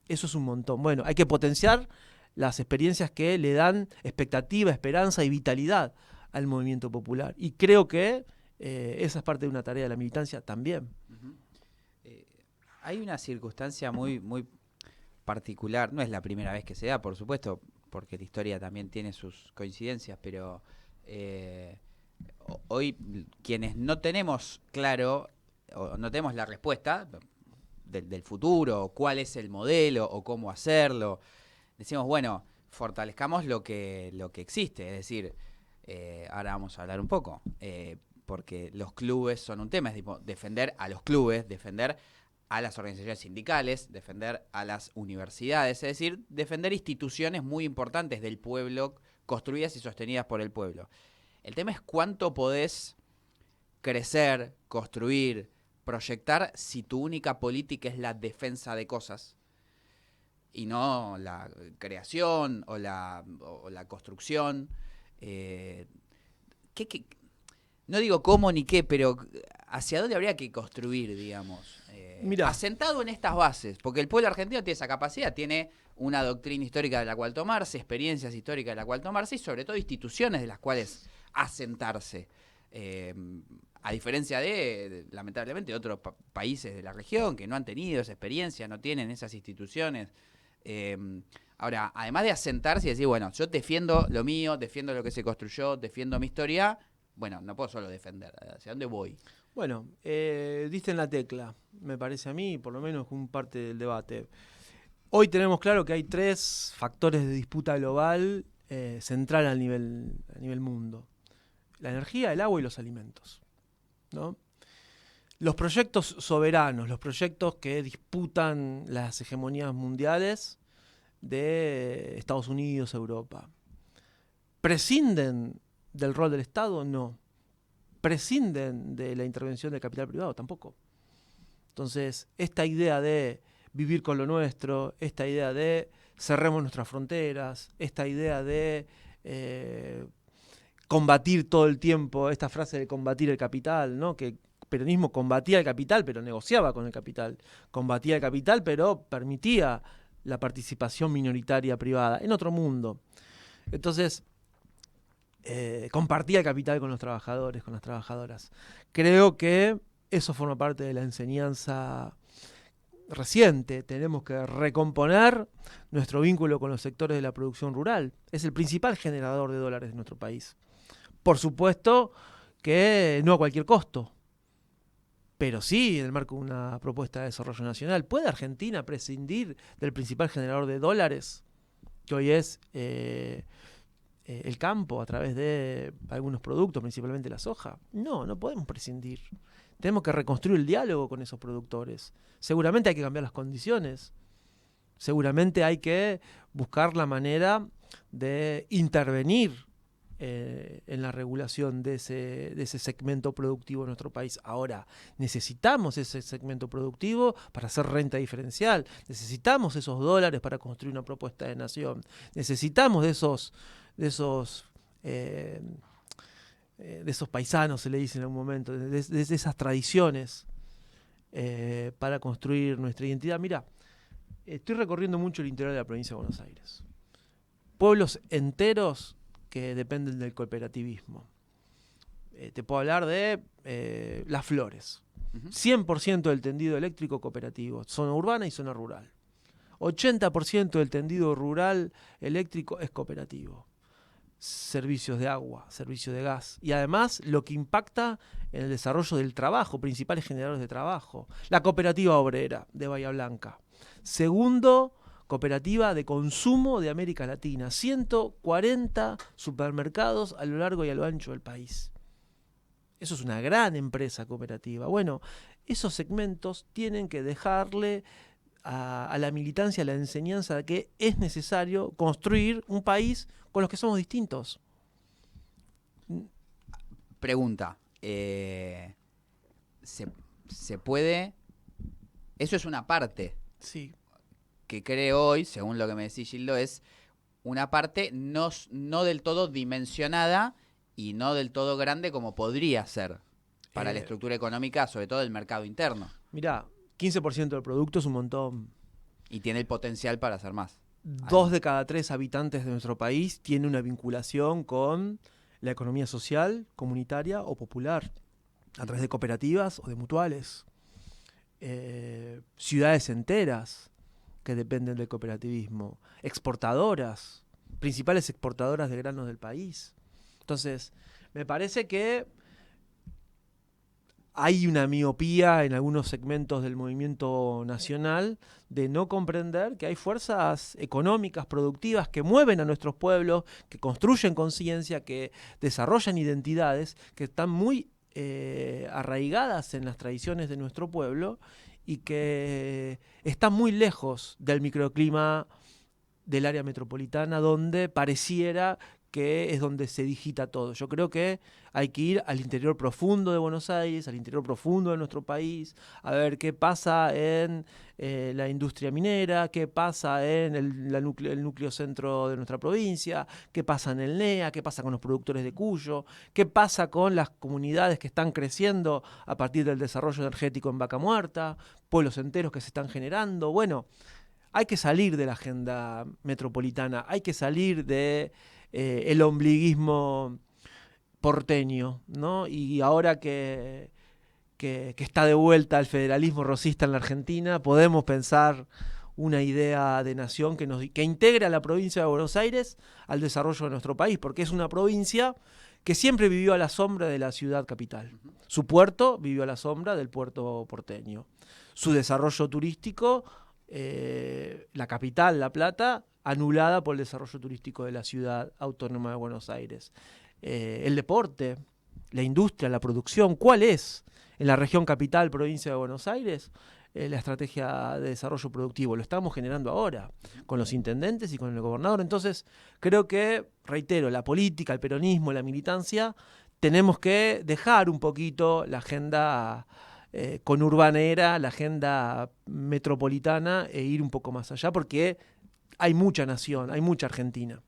S2: Eso es un montón. Bueno, hay que potenciar las experiencias que le dan expectativa, esperanza y vitalidad al movimiento popular. Y creo que esa es parte de una tarea de la militancia también.
S1: Uh-huh. Hay una circunstancia muy, muy particular, no es la primera vez que se da, por supuesto, porque la historia también tiene sus coincidencias, pero hoy quienes no tenemos claro, o no tenemos la respuesta del futuro, cuál es el modelo, o cómo hacerlo, decimos, bueno, fortalezcamos lo que existe, es decir, ahora vamos a hablar un poco, porque los clubes son un tema, es tipo defender a los clubes, defender a las organizaciones sindicales, defender a las universidades, es decir, defender instituciones muy importantes del pueblo, construidas y sostenidas por el pueblo. El tema es cuánto podés crecer, construir, proyectar si tu única política es la defensa de cosas y no la creación o la construcción. No digo cómo ni qué, pero hacia dónde habría que construir, digamos. Asentado en estas bases, porque el pueblo argentino tiene esa capacidad, tiene una doctrina histórica de la cual tomarse, experiencias históricas de la cual tomarse y sobre todo instituciones de las cuales asentarse. A diferencia lamentablemente, otros países de la región que no han tenido esa experiencia, no tienen esas instituciones. Ahora, además de asentarse y decir, bueno, yo defiendo lo mío, defiendo lo que se construyó, defiendo mi historia, bueno, no puedo solo defender. ¿Hacia dónde voy?
S2: Bueno, diste en la tecla, me parece a mí, por lo menos un parte del debate. Hoy tenemos claro que hay 3 factores de disputa global central a nivel mundo. La energía, el agua y los alimentos, ¿no? Los proyectos soberanos, los proyectos que disputan las hegemonías mundiales de Estados Unidos, Europa, ¿prescinden del rol del Estado? No. ¿Prescinden de la intervención del capital privado? Tampoco. Entonces, esta idea de vivir con lo nuestro, esta idea de cerremos nuestras fronteras, esta idea de combatir todo el tiempo, esta frase de combatir el capital, ¿no? Que el peronismo combatía el capital, pero negociaba con el capital. Combatía el capital, pero permitía la participación minoritaria privada en otro mundo. Entonces, compartía el capital con los trabajadores, con las trabajadoras. Creo que eso forma parte de la enseñanza reciente. Tenemos que recomponer nuestro vínculo con los sectores de la producción rural. Es el principal generador de dólares de nuestro país. Por supuesto que no a cualquier costo, pero sí en el marco de una propuesta de desarrollo nacional. ¿Puede Argentina prescindir del principal generador de dólares, que hoy es el campo, a través de algunos productos, principalmente la soja? No, no podemos prescindir. Tenemos que reconstruir el diálogo con esos productores. Seguramente hay que cambiar las condiciones. Seguramente hay que buscar la manera de intervenir en la regulación de ese segmento productivo en nuestro país. Ahora, necesitamos ese segmento productivo para hacer renta diferencial. Necesitamos esos dólares para construir una propuesta de nación. Necesitamos de esos paisanos, se le dice en algún momento, de esas tradiciones para construir nuestra identidad. Mirá, estoy recorriendo mucho el interior de la provincia de Buenos Aires. Pueblos enteros que dependen del cooperativismo. Te puedo hablar de Las Flores. 100% del tendido eléctrico cooperativo, zona urbana y zona rural. 80% del tendido rural eléctrico es cooperativo. Servicios de agua, servicios de gas. Y además lo que impacta en el desarrollo del trabajo, principales generadores de trabajo. La cooperativa obrera de Bahía Blanca. Segundo, cooperativa de consumo de América Latina. 140 supermercados a lo largo y a lo ancho del país. Eso es una gran empresa cooperativa. Bueno, esos segmentos tienen que dejarle a la militancia la enseñanza de que es necesario construir un país con los que somos distintos.
S1: Pregunta. ¿Se puede? Eso es una parte.
S2: Sí.
S1: Que creo hoy, según lo que me decís, Gildo, es una parte no del todo dimensionada y no del todo grande como podría ser para la estructura económica, sobre todo del mercado interno.
S2: Mirá, 15% del producto es un montón.
S1: Y tiene el potencial para hacer más.
S2: 2 de cada 3 habitantes de nuestro país tiene una vinculación con la economía social, comunitaria o popular, a través de cooperativas o de mutuales. Ciudades enteras que dependen del cooperativismo. Exportadoras, principales exportadoras de granos del país. Entonces, me parece que hay una miopía en algunos segmentos del movimiento nacional de no comprender que hay fuerzas económicas, productivas, que mueven a nuestros pueblos, que construyen conciencia, que desarrollan identidades, que están muy arraigadas en las tradiciones de nuestro pueblo y que están muy lejos del microclima del área metropolitana, donde pareciera que es donde se digita todo. Yo creo que hay que ir al interior profundo de Buenos Aires, al interior profundo de nuestro país, a ver qué pasa en la industria minera, qué pasa en el núcleo centro de nuestra provincia, qué pasa en el NEA, qué pasa con los productores de Cuyo, qué pasa con las comunidades que están creciendo a partir del desarrollo energético en Vaca Muerta, pueblos enteros que se están generando. Bueno, hay que salir de la agenda metropolitana, hay que salir de el ombliguismo porteño, ¿no? Y ahora que está de vuelta el federalismo rosista en la Argentina, podemos pensar una idea de nación que integre a la provincia de Buenos Aires al desarrollo de nuestro país, porque es una provincia que siempre vivió a la sombra de la ciudad capital. Su puerto vivió a la sombra del puerto porteño. Su desarrollo turístico, la capital, La Plata, anulada por el desarrollo turístico de la ciudad autónoma de Buenos Aires. El deporte, la industria, la producción, ¿cuál es en la región capital, provincia de Buenos Aires? La estrategia de desarrollo productivo. Lo estamos generando ahora, con los intendentes y con el gobernador. Entonces, creo que, reitero, la política, el peronismo, la militancia, tenemos que dejar un poquito la agenda conurbanera, la agenda metropolitana e ir un poco más allá, porque hay mucha nación, hay mucha Argentina.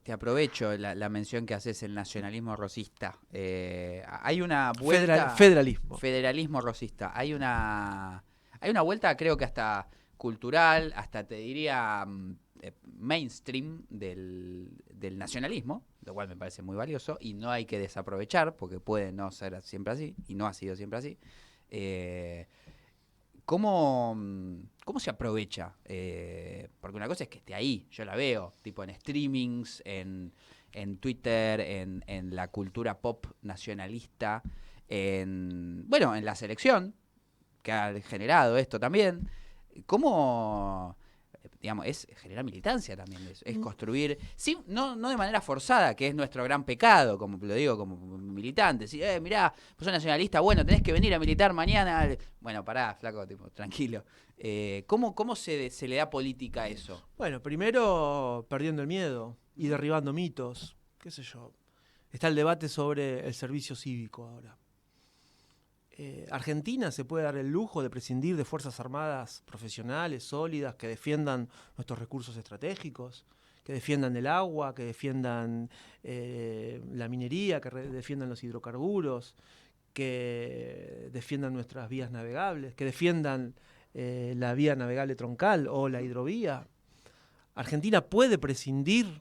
S1: Te aprovecho la mención que haces, el nacionalismo rosista. Hay una vuelta... Federalismo rosista. Hay una vuelta, creo que hasta cultural, hasta te diría mainstream del nacionalismo, lo cual me parece muy valioso y no hay que desaprovechar porque puede no ser siempre así y no ha sido siempre así. ¿Cómo se aprovecha? Porque una cosa es que esté ahí, yo la veo, tipo en streamings, en Twitter, en la cultura pop nacionalista, en la selección, que ha generado esto también. ¿Cómo, digamos, es generar militancia también, es construir, sí, no de manera forzada, que es nuestro gran pecado, como lo digo como militante, ¿sí? Mirá, vos sos nacionalista, bueno, tenés que venir a militar mañana, bueno, pará, flaco, tipo, tranquilo. ¿Cómo se le da política a eso?
S2: Bueno, primero perdiendo el miedo y derribando mitos, qué sé yo. Está el debate sobre el servicio cívico ahora. Argentina se puede dar el lujo de prescindir de fuerzas armadas profesionales, sólidas, que defiendan nuestros recursos estratégicos, que defiendan el agua, que defiendan la minería, que defiendan los hidrocarburos, que defiendan nuestras vías navegables, que defiendan la vía navegable troncal o la hidrovía. ¿Argentina puede prescindir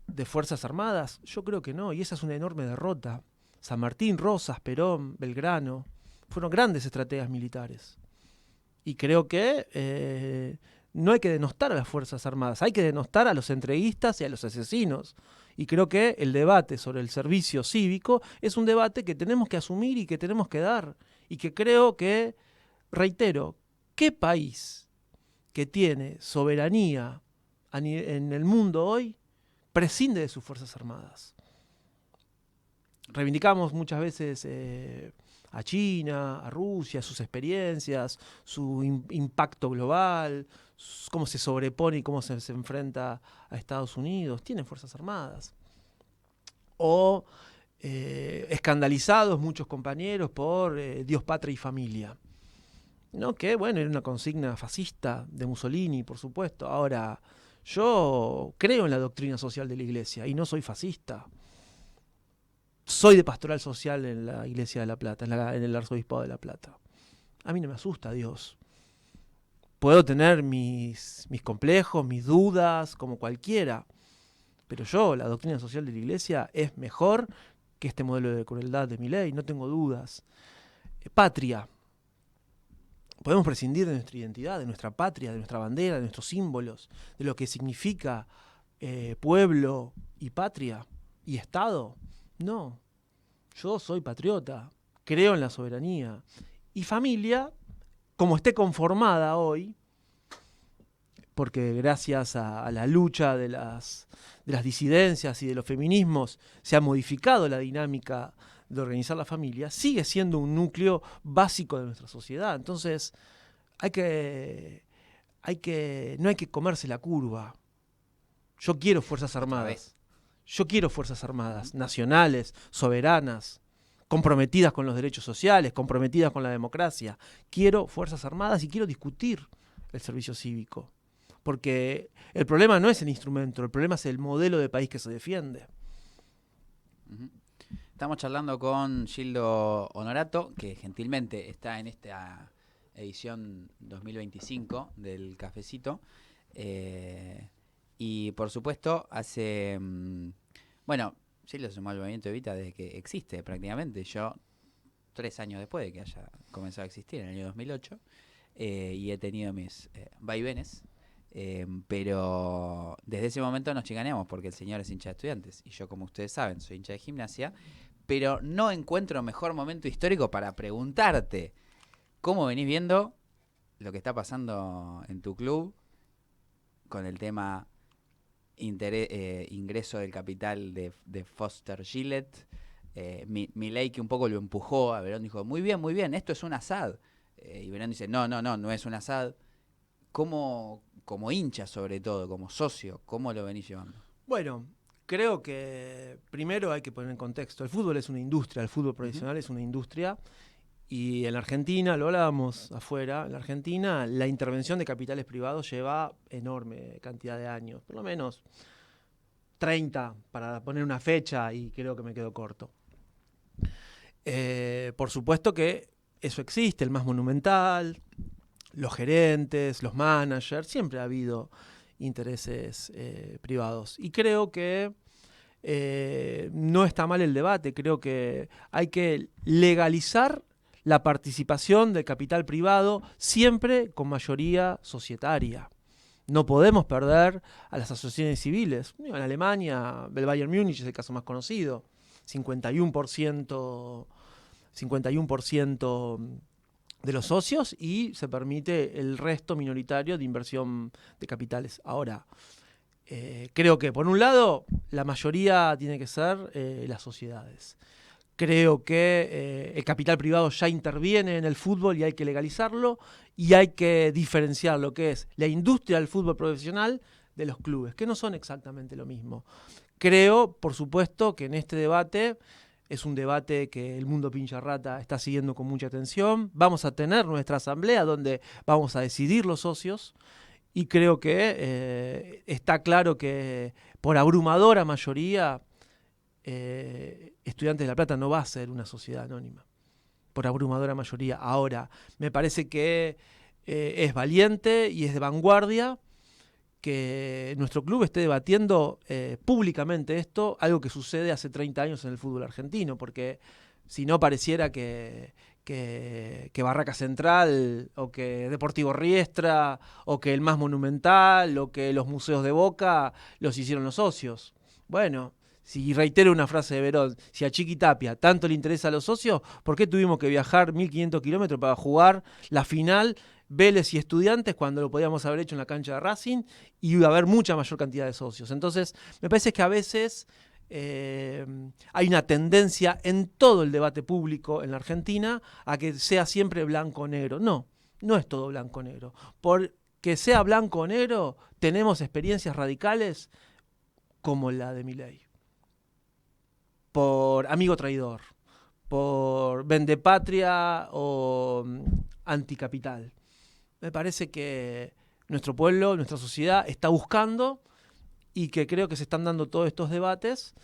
S2: de fuerzas armadas? Yo creo que no, y esa es una enorme derrota. San Martín, Rosas, Perón, Belgrano, fueron grandes estrategas militares. Y creo que no hay que denostar a las Fuerzas Armadas, hay que denostar a los entreguistas y a los asesinos. Y creo que el debate sobre el servicio cívico es un debate que tenemos que asumir y que tenemos que dar. Y que creo que, reitero, ¿qué país que tiene soberanía en el mundo hoy prescinde de sus Fuerzas Armadas? Reivindicamos muchas veces a China, a Rusia, sus experiencias, su impacto global, cómo se sobrepone y cómo se enfrenta a Estados Unidos. Tienen fuerzas armadas. O escandalizados muchos compañeros por Dios, patria y familia. ¿No? Que, bueno, era una consigna fascista de Mussolini, por supuesto. Ahora, yo creo en la doctrina social de la Iglesia y no soy fascista. Soy de pastoral social en la Iglesia de La Plata, en el Arzobispado de La Plata. A mí no me asusta Dios. Puedo tener mis complejos, mis dudas, como cualquiera. Pero la doctrina social de la Iglesia es mejor que este modelo de crueldad de Milei, no tengo dudas. Patria. Podemos prescindir de nuestra identidad, de nuestra patria, de nuestra bandera, de nuestros símbolos, de lo que significa pueblo y patria y Estado. No, yo soy patriota, creo en la soberanía. Y familia, como esté conformada hoy, porque gracias a la lucha de las disidencias y de los feminismos se ha modificado la dinámica de organizar la familia, sigue siendo un núcleo básico de nuestra sociedad. Entonces, no hay que comerse la curva. Yo quiero Fuerzas Armadas. Yo quiero Fuerzas Armadas nacionales, soberanas, comprometidas con los derechos sociales, comprometidas con la democracia. Quiero Fuerzas Armadas y quiero discutir el servicio cívico. Porque el problema no es el instrumento, el problema es el modelo de país que se defiende.
S1: Estamos charlando con Gildo Honorato, que gentilmente está en esta edición 2025 del Cafecito. Y por supuesto hace, Chile se sumó al movimiento Evita desde que existe prácticamente. Yo, 3 años después de que haya comenzado a existir, en el año 2008, y he tenido mis vaivenes. Pero desde ese momento nos chicaneamos porque el señor es hincha de Estudiantes y yo, como ustedes saben, soy hincha de Gimnasia, pero no encuentro mejor momento histórico para preguntarte cómo venís viendo lo que está pasando en tu club con el tema ingreso del capital de Foster Gillett, Milei que un poco lo empujó a Verón, dijo muy bien, esto es un Assad, y Verón dice no es un Assad. ¿Cómo, como hincha sobre todo, como socio, cómo lo venís llevando?
S2: Bueno, creo que primero hay que poner en contexto. El fútbol es una industria, el fútbol profesional es una industria. Y en la Argentina, lo hablábamos afuera, en la Argentina la intervención de capitales privados lleva enorme cantidad de años, por lo menos 30 para poner una fecha, y creo que me quedo corto. Por supuesto que eso existe, el más monumental, los gerentes, los managers, siempre ha habido intereses privados. Y creo que no está mal el debate, creo que hay que legalizar la participación del capital privado siempre con mayoría societaria. No podemos perder a las asociaciones civiles. En Alemania, el Bayern Múnich es el caso más conocido. 51% de los socios, y se permite el resto minoritario de inversión de capitales. Ahora, creo que por un lado la mayoría tiene que ser las sociedades. Creo que el capital privado ya interviene en el fútbol y hay que legalizarlo, y hay que diferenciar lo que es la industria del fútbol profesional de los clubes, que no son exactamente lo mismo. Creo, por supuesto, que en este debate es un debate que el mundo pincha rata está siguiendo con mucha atención. Vamos a tener nuestra asamblea donde vamos a decidir los socios, y creo que está claro que por abrumadora mayoría Estudiantes de La Plata no va a ser una sociedad anónima, por abrumadora mayoría. Ahora, me parece que es valiente y es de vanguardia que nuestro club esté debatiendo públicamente esto, algo que sucede hace 30 años en el fútbol argentino, porque si no pareciera que Barraca Central, o que Deportivo Riestra, o que el más monumental, o que los museos de Boca los hicieron los socios. Bueno, si reitero una frase de Verón, si a Chiqui Tapia tanto le interesa a los socios, ¿por qué tuvimos que viajar 1500 kilómetros para jugar la final Vélez y Estudiantes cuando lo podíamos haber hecho en la cancha de Racing y iba a haber mucha mayor cantidad de socios? Entonces, me parece que a veces hay una tendencia en todo el debate público en la Argentina a que sea siempre blanco o negro. No, no es todo blanco o negro. Porque sea blanco o negro, tenemos experiencias radicales como la de Milei. Por amigo traidor, por vendepatria o anticapital. Me parece que nuestro pueblo, nuestra sociedad está buscando, y que creo que se están dando todos estos debates,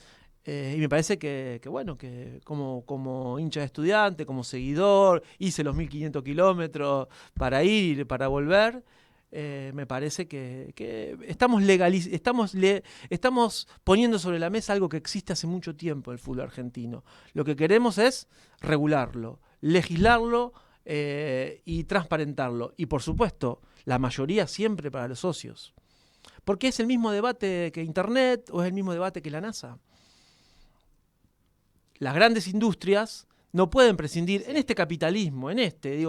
S2: y me parece que bueno, que como hincha de Estudiante, como seguidor, hice los 1500 kilómetros para ir, para volver. Me parece que estamos poniendo sobre la mesa algo que existe hace mucho tiempo en el fútbol argentino. Lo que queremos es regularlo, legislarlo y transparentarlo. Y por supuesto, la mayoría siempre para los socios. Porque es el mismo debate que Internet, o es el mismo debate que la NASA. Las grandes industrias no pueden prescindir en este capitalismo, en este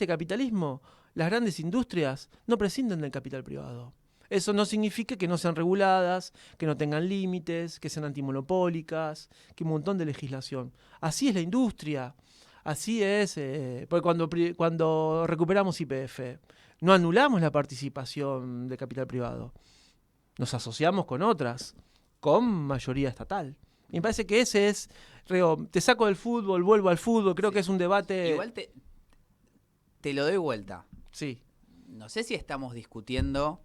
S2: capitalismo, las grandes industrias no prescinden del capital privado. Eso no significa que no sean reguladas, que no tengan límites, que sean antimonopólicas, que un montón de legislación. Así es la industria, así es, porque cuando recuperamos YPF, no anulamos la participación de capital privado, nos asociamos con otras, con mayoría estatal. Y me parece que ese es, te saco del fútbol, vuelvo al fútbol, creo que es un debate...
S1: Igual te lo doy vuelta.
S2: Sí.
S1: No sé si estamos discutiendo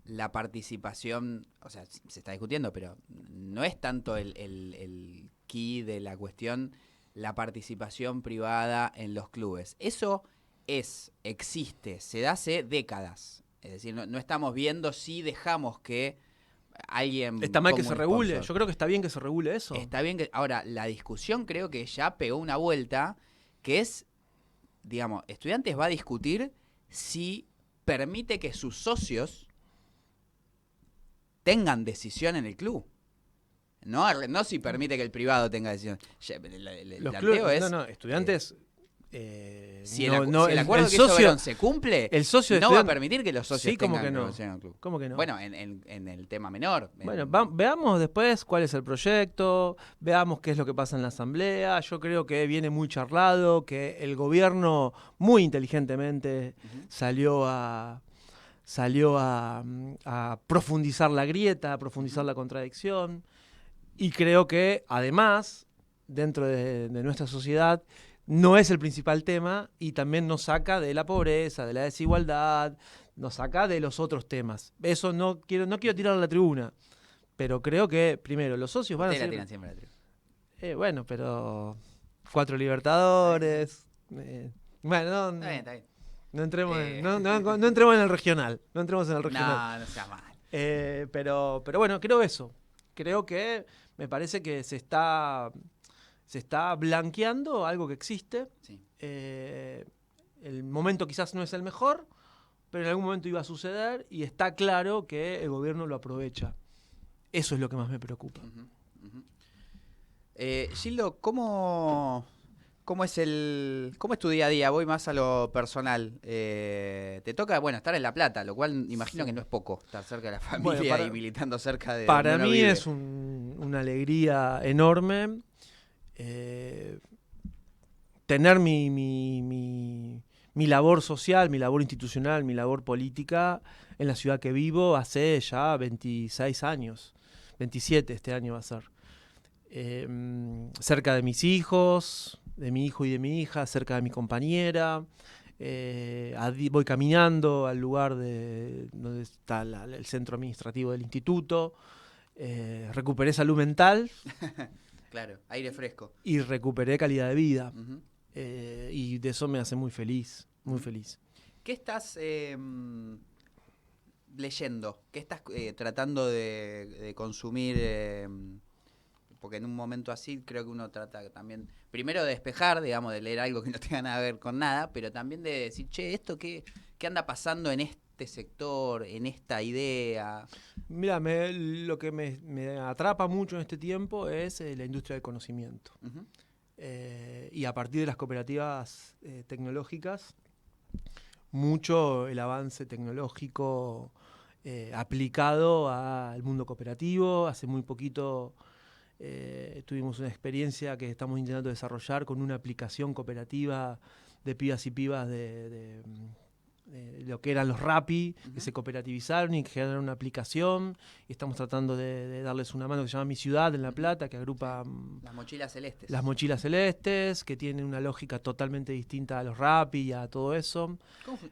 S1: la participación, o sea, se está discutiendo, pero no es tanto el key de la cuestión la participación privada en los clubes. Eso existe, se da hace décadas. Es decir, no estamos viendo si dejamos que alguien...
S2: Está mal que
S1: como
S2: se
S1: un sponsor.
S2: regule. Yo creo que está bien que se regule eso.
S1: Está bien que... Ahora, la discusión creo que ya pegó una vuelta, que es, digamos, Estudiantes va a discutir si permite que sus socios tengan decisión en el club. No si permite que el privado tenga decisión. El
S2: Los
S1: planteo
S2: clubes,
S1: es...
S2: Estudiantes...
S1: si el acuerdo que hizo
S2: socio,
S1: Verón se cumple,
S2: el socio de
S1: no va a
S2: estudiante-
S1: permitir que los socios
S2: Sí, ¿cómo
S1: tengan
S2: que no?
S1: relación al club.
S2: ¿Cómo que no?
S1: Bueno, en el tema menor.
S2: Bueno, veamos después cuál es el proyecto, veamos qué es lo que pasa en la asamblea. Yo creo que viene muy charlado, que el gobierno muy inteligentemente salió a profundizar la grieta, a profundizar la contradicción. Y creo que además, dentro de nuestra sociedad, no es el principal tema y también nos saca de la pobreza, de la desigualdad, nos saca de los otros temas. Eso no quiero tirar a la tribuna, pero creo que, primero, los socios van a
S1: Ustedes la
S2: ser...
S1: tiran siempre a la tribuna.
S2: bueno, pero 4 Libertadores... bueno,
S1: Está bien, está bien.
S2: no entremos, no entremos en el regional. No entremos en el regional.
S1: No sea mal.
S2: Pero bueno, creo eso. Creo que me parece que se está blanqueando algo que existe.
S1: Sí.
S2: El momento quizás no es el mejor, pero en algún momento iba a suceder y está claro que el gobierno lo aprovecha. Eso es lo que más me preocupa.
S1: Gildo, ¿cómo es tu día a día? Voy más a lo personal. Te toca, bueno, estar en La Plata, lo cual imagino que no es poco, estar cerca de la familia y militando cerca de
S2: Para
S1: donde uno
S2: mí
S1: vive.
S2: es una alegría enorme tener mi labor social, mi labor institucional, mi labor política en la ciudad que vivo hace ya 26 años. 27 este año va a ser. Cerca de mis hijos, de mi hijo y de mi hija, cerca de mi compañera. Voy caminando al lugar donde está el centro administrativo del instituto. Recuperé salud mental.
S1: Claro, aire fresco.
S2: Y recuperé calidad de vida.
S1: Uh-huh.
S2: Y de eso me hace muy feliz, muy feliz.
S1: ¿Qué estás leyendo? ¿Qué estás tratando de consumir? Porque en un momento así creo que uno trata también, primero de despejar, digamos, de leer algo que no tenga nada que ver con nada, pero también de decir, che, ¿esto qué anda pasando en este sector, en esta idea?
S2: Mira, lo que me atrapa mucho en este tiempo es la industria del conocimiento.
S1: Uh-huh.
S2: Y a partir de las cooperativas tecnológicas, mucho el avance tecnológico aplicado al mundo cooperativo. Hace muy poquito tuvimos una experiencia que estamos intentando desarrollar con una aplicación cooperativa de pibas y pibas de lo que eran los Rappi, uh-huh, que se cooperativizaron y que generaron una aplicación, y estamos tratando de darles una mano que se llama Mi Ciudad en La Plata, que agrupa
S1: las mochilas celestes.
S2: Las mochilas celestes, que tienen una lógica totalmente distinta a los Rappi y a todo eso.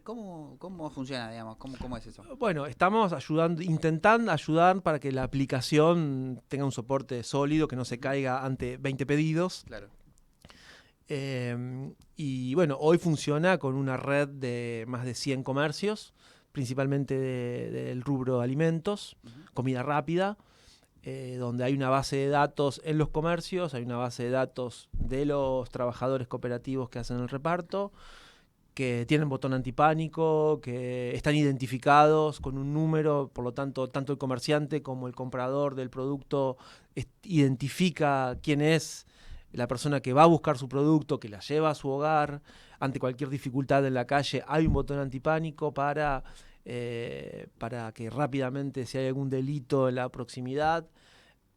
S1: ¿Cómo funciona, digamos? ¿Cómo es eso?
S2: Bueno, estamos intentando ayudar para que la aplicación tenga un soporte sólido, que no se caiga ante 20 pedidos.
S1: Claro.
S2: Y bueno, hoy funciona con una red de más de 100 comercios, principalmente del rubro alimentos, uh-huh, comida rápida, donde hay una base de datos en los comercios, hay una base de datos de los trabajadores cooperativos que hacen el reparto, que tienen botón antipánico, que están identificados con un número, por lo tanto, tanto el comerciante como el comprador del producto identifica quién es la persona que va a buscar su producto, que la lleva a su hogar. Ante cualquier dificultad en la calle hay un botón antipánico para que rápidamente, si hay algún delito en la proximidad,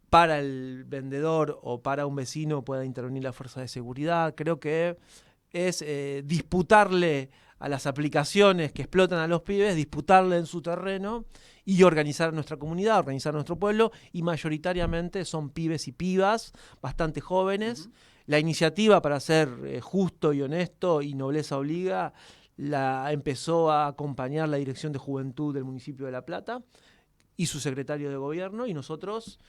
S2: para el vendedor o para un vecino pueda intervenir la fuerza de seguridad. Creo que es disputarle a las aplicaciones que explotan a los pibes, disputarle en su terreno y organizar nuestra comunidad, organizar nuestro pueblo, y mayoritariamente son pibes y pibas bastante jóvenes. Uh-huh. La iniciativa, para ser justo y honesto y nobleza obliga, la empezó a acompañar la Dirección de Juventud del municipio de La Plata y su secretario de gobierno, y nosotros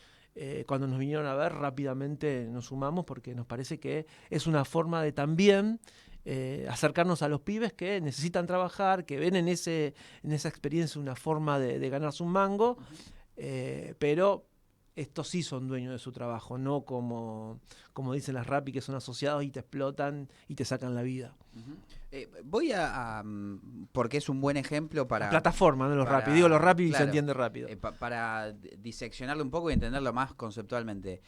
S2: cuando nos vinieron a ver rápidamente nos sumamos, porque nos parece que es una forma de también acercarnos a los pibes que necesitan trabajar, que ven en esa experiencia una forma de ganarse un mango. pero estos sí son dueños de su trabajo, no como dicen las Rappi, que son asociados y te explotan y te sacan la vida.
S1: Voy porque es un buen ejemplo
S2: La plataforma, no los Rappi. Digo los Rappi y se entiende rápido.
S1: Para diseccionarlo un poco y entenderlo más conceptualmente.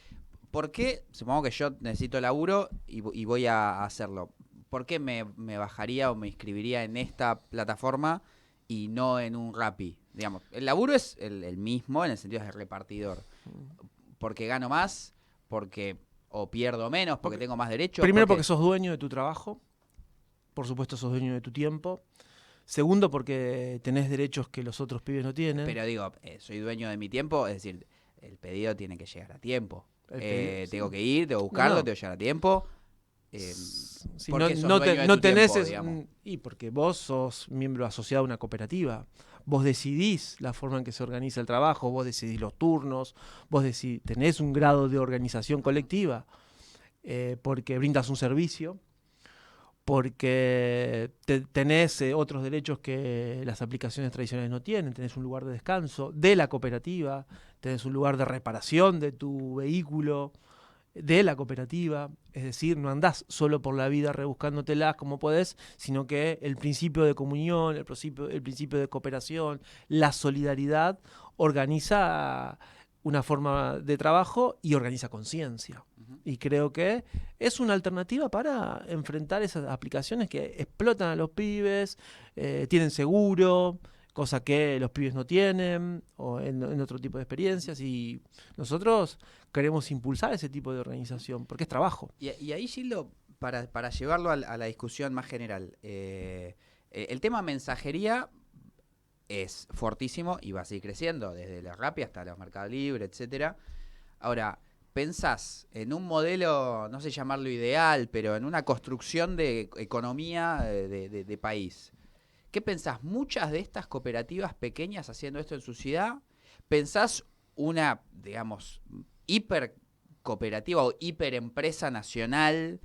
S1: ¿Por qué, supongo que yo necesito laburo y voy a hacerlo? ¿Por qué me bajaría o me inscribiría en esta plataforma y no en un Rappi? Digamos, el laburo es el mismo en el sentido de repartidor. ¿Porque gano más? ¿O pierdo menos? ¿Porque tengo más derechos?
S2: Primero porque sos dueño de tu trabajo. Por supuesto sos dueño de tu tiempo. Segundo porque tenés derechos que los otros pibes no tienen.
S1: Pero digo, soy dueño de mi tiempo, es decir, el pedido tiene que llegar a tiempo. Tengo que ir, tengo que buscarlo, tengo que llegar a tiempo.
S2: Si
S1: ¿Por qué sos
S2: no
S1: dueño de tu
S2: tenés
S1: tiempo, digamos?
S2: Y porque vos sos miembro asociado a una cooperativa. Vos decidís la forma en que se organiza el trabajo, vos decidís los turnos, tenés un grado de organización colectiva, porque brindas un servicio, porque tenés otros derechos que las aplicaciones tradicionales no tienen. Tenés un lugar de descanso de la cooperativa, tenés un lugar de reparación de tu vehículo de la cooperativa. Es decir, no andás solo por la vida rebuscándotelas como podés, sino que el principio de comunión, el principio de cooperación, la solidaridad organiza una forma de trabajo y organiza conciencia. Y creo que es una alternativa para enfrentar esas aplicaciones que explotan a los pibes, tienen seguro, cosa que los pibes no tienen, o en otro tipo de experiencias, y nosotros queremos impulsar ese tipo de organización, porque es trabajo.
S1: Y ahí, Gildo, para llevarlo a la discusión más general, el tema mensajería es fortísimo y va a seguir creciendo, desde la Rappi hasta los Mercado Libre, etcétera. Ahora, ¿pensás en un modelo, no sé llamarlo ideal, pero en una construcción de economía de país? ¿Qué pensás? ¿Muchas de estas cooperativas pequeñas haciendo esto en su ciudad? ¿Pensás una, digamos, hiper cooperativa o hiperempresa nacional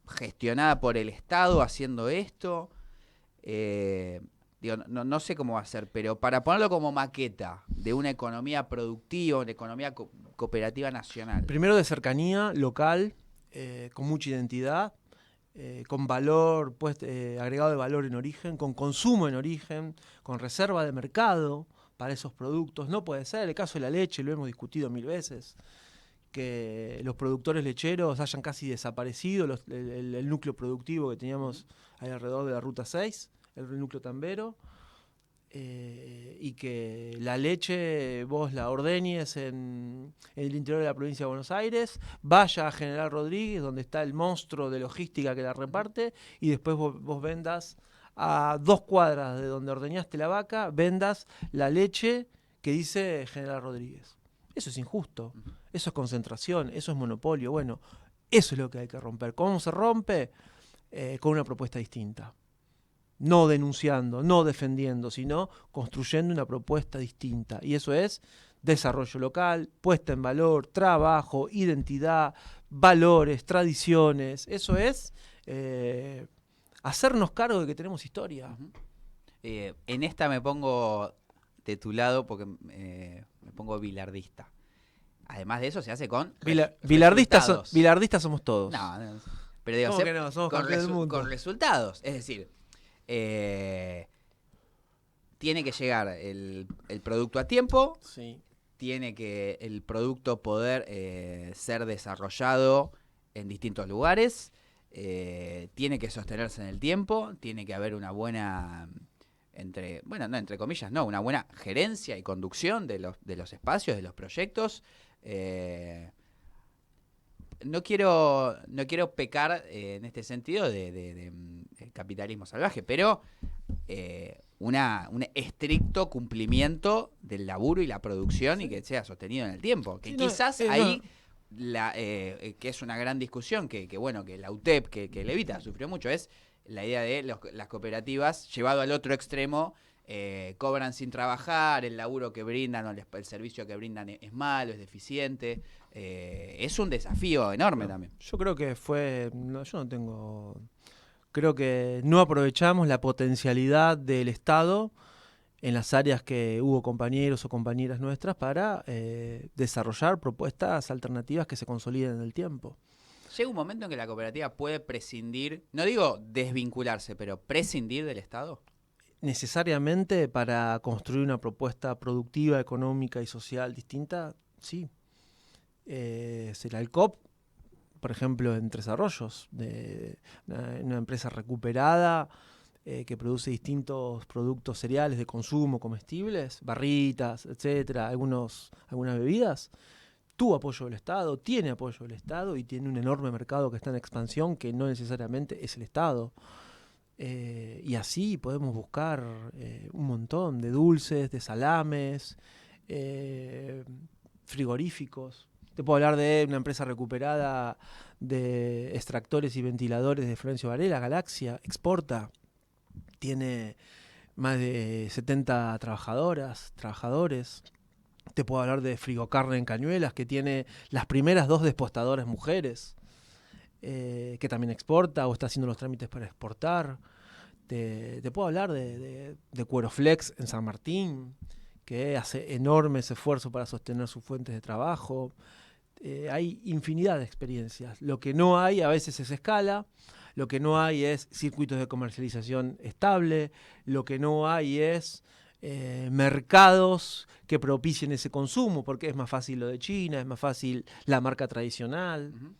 S1: gestionada por el Estado haciendo esto? No sé cómo va a ser, pero para ponerlo como maqueta de una economía productiva, una economía cooperativa nacional.
S2: Primero de cercanía, local, con mucha identidad, con valor, agregado de valor en origen, con consumo en origen, con reserva de mercado para esos productos. No puede ser el caso de la leche, lo hemos discutido 1000 veces, que los productores lecheros hayan casi desaparecido, el núcleo productivo que teníamos ahí alrededor de la Ruta 6, el núcleo tambero, y que la leche vos la ordeñes en el interior de la provincia de Buenos Aires, vaya a General Rodríguez, donde está el monstruo de logística que la reparte, y después vos vendas a 2 cuadras de donde ordeñaste la vaca, vendas la leche que dice General Rodríguez. Eso es injusto, eso es concentración, eso es monopolio. Bueno, eso es lo que hay que romper. ¿Cómo se rompe? Con una propuesta distinta. No denunciando, no defendiendo, sino construyendo una propuesta distinta. Y eso es desarrollo local, puesta en valor, trabajo, identidad, valores, tradiciones. Eso es hacernos cargo de que tenemos historia.
S1: En esta me pongo de tu lado porque me pongo bilardista. Además de eso se hace con
S2: bilardistas somos todos.
S1: No, pero digo,
S2: ¿cómo que no? Somos campeones del mundo.
S1: Con resultados. Es decir, tiene que llegar el producto a tiempo,
S2: sí.
S1: Tiene que el producto poder ser desarrollado en distintos lugares, tiene que sostenerse en el tiempo, tiene que haber una buena, entre comillas, una buena gerencia y conducción de los espacios, de los proyectos. No quiero pecar en este sentido de capitalismo salvaje, pero un estricto cumplimiento del laburo y la producción, sí. Y que sea sostenido en el tiempo. Que sí, quizás ahí, que es una gran discusión, que la UTEP, que Levita sufrió mucho, es la idea de las cooperativas llevado al otro extremo. Cobran sin trabajar, el laburo que brindan o el servicio que brindan es malo, es deficiente. Es un desafío enorme también.
S2: Yo creo que creo que no aprovechamos la potencialidad del Estado en las áreas que hubo compañeros o compañeras nuestras para desarrollar propuestas alternativas que se consoliden en el tiempo.
S1: Llega un momento en que la cooperativa puede prescindir, no digo desvincularse, pero prescindir del Estado.
S2: Necesariamente para construir una propuesta productiva, económica y social distinta, sí. Será el COP, por ejemplo, en Tres Arroyos, de una empresa recuperada que produce distintos productos cereales de consumo, comestibles, barritas, etcétera, algunas bebidas. Tuvo apoyo del Estado, tiene apoyo del Estado y tiene un enorme mercado que está en expansión que no necesariamente es el Estado. Y así podemos buscar un montón de dulces, de salames, frigoríficos. Te puedo hablar de una empresa recuperada de extractores y ventiladores de Florencio Varela, Galaxia, exporta. Tiene más de 70 trabajadores. Te puedo hablar de Frigocarne en Cañuelas, que tiene las primeras 2 despostadoras mujeres, que también exporta o está haciendo los trámites para exportar. Te puedo hablar de Cueroflex en San Martín, que hace enormes esfuerzos para sostener sus fuentes de trabajo. Hay infinidad de experiencias. Lo que no hay a veces es escala, lo que no hay es circuitos de comercialización estable, lo que no hay es mercados que propicien ese consumo, porque es más fácil lo de China, es más fácil la marca tradicional.
S1: Uh-huh.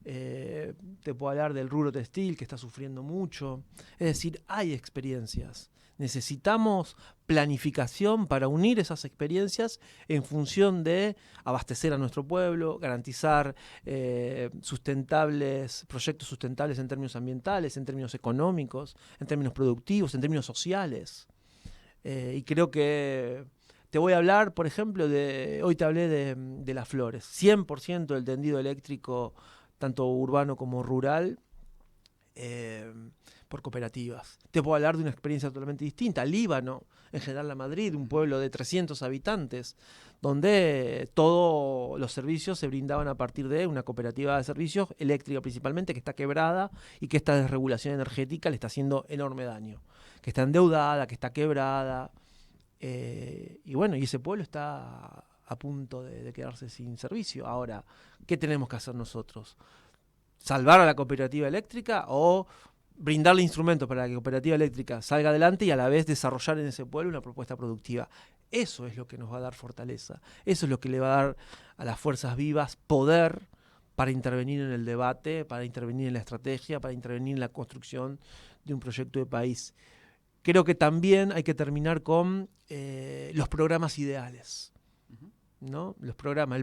S2: Te puedo hablar del rubro textil, que está sufriendo mucho. Es decir, hay experiencias. Necesitamos planificación para unir esas experiencias en función de abastecer a nuestro pueblo, garantizar proyectos sustentables en términos ambientales, en términos económicos, en términos productivos, en términos sociales. Y creo que te voy a hablar, por ejemplo, hoy te hablé de las flores. 100% del tendido eléctrico, tanto urbano como rural, por cooperativas. Te puedo hablar de una experiencia totalmente distinta. Líbano, en General La Madrid, un pueblo de 300 habitantes, donde todos los servicios se brindaban a partir de una cooperativa de servicios, eléctrica principalmente, que está quebrada y que esta desregulación energética le está haciendo enorme daño. Que está endeudada, que está quebrada. Y bueno, y ese pueblo está a punto de quedarse sin servicio. Ahora, ¿qué tenemos que hacer nosotros? ¿Salvar a la cooperativa eléctrica o brindarle instrumentos para que la cooperativa eléctrica salga adelante y a la vez desarrollar en ese pueblo una propuesta productiva? Eso es lo que nos va a dar fortaleza. Eso es lo que le va a dar a las fuerzas vivas poder para intervenir en el debate, para intervenir en la estrategia, para intervenir en la construcción de un proyecto de país. Creo que también hay que terminar con los programas ideales. ¿No? El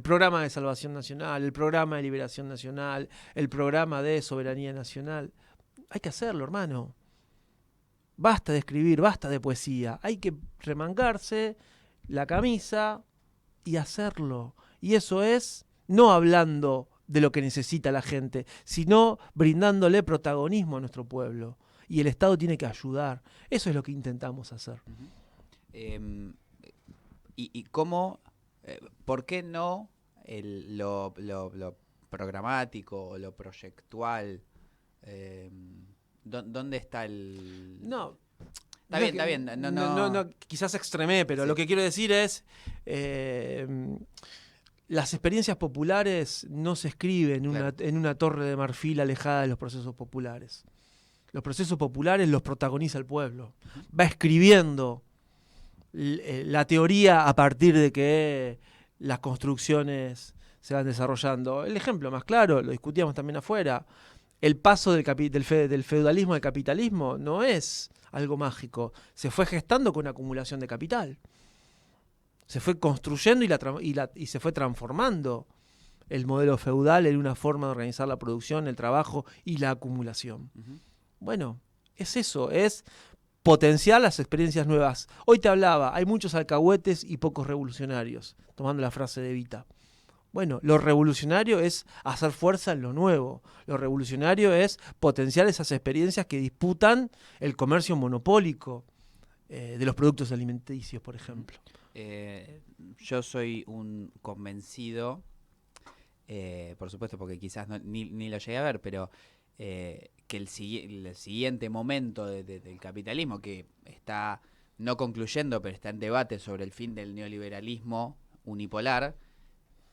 S2: programa de Salvación Nacional, el programa de Liberación Nacional, el programa de Soberanía Nacional. Hay que hacerlo, hermano. Basta de escribir, basta de poesía. Hay que remangarse la camisa y hacerlo. Y eso es no hablando de lo que necesita la gente, sino brindándole protagonismo a nuestro pueblo. Y el Estado tiene que ayudar. Eso es lo que intentamos hacer.
S1: Uh-huh. ¿Y cómo... ¿Por qué no lo programático o lo proyectual? ¿Dónde está el...?
S2: No.
S1: Está bien.
S2: No, quizás extremé, pero sí. Lo que quiero decir es... las experiencias populares no se escriben en una torre de marfil alejada de los procesos populares. Los procesos populares los protagoniza el pueblo. Va escribiendo la teoría a partir de que las construcciones se van desarrollando. El ejemplo más claro, lo discutíamos también afuera, el paso del feudalismo al capitalismo no es algo mágico. Se fue gestando con una acumulación de capital. Se fue construyendo y se fue transformando el modelo feudal en una forma de organizar la producción, el trabajo y la acumulación. Uh-huh. Bueno, es eso, es potenciar las experiencias nuevas. Hoy te hablaba, hay muchos alcahuetes y pocos revolucionarios, tomando la frase de Evita. Bueno, lo revolucionario es hacer fuerza en lo nuevo. Lo revolucionario es potenciar esas experiencias que disputan el comercio monopólico de los productos alimenticios, por ejemplo.
S1: Yo soy un convencido, por supuesto, porque quizás ni lo llegué a ver, pero... que el siguiente momento del capitalismo, que está no concluyendo, pero está en debate sobre el fin del neoliberalismo unipolar,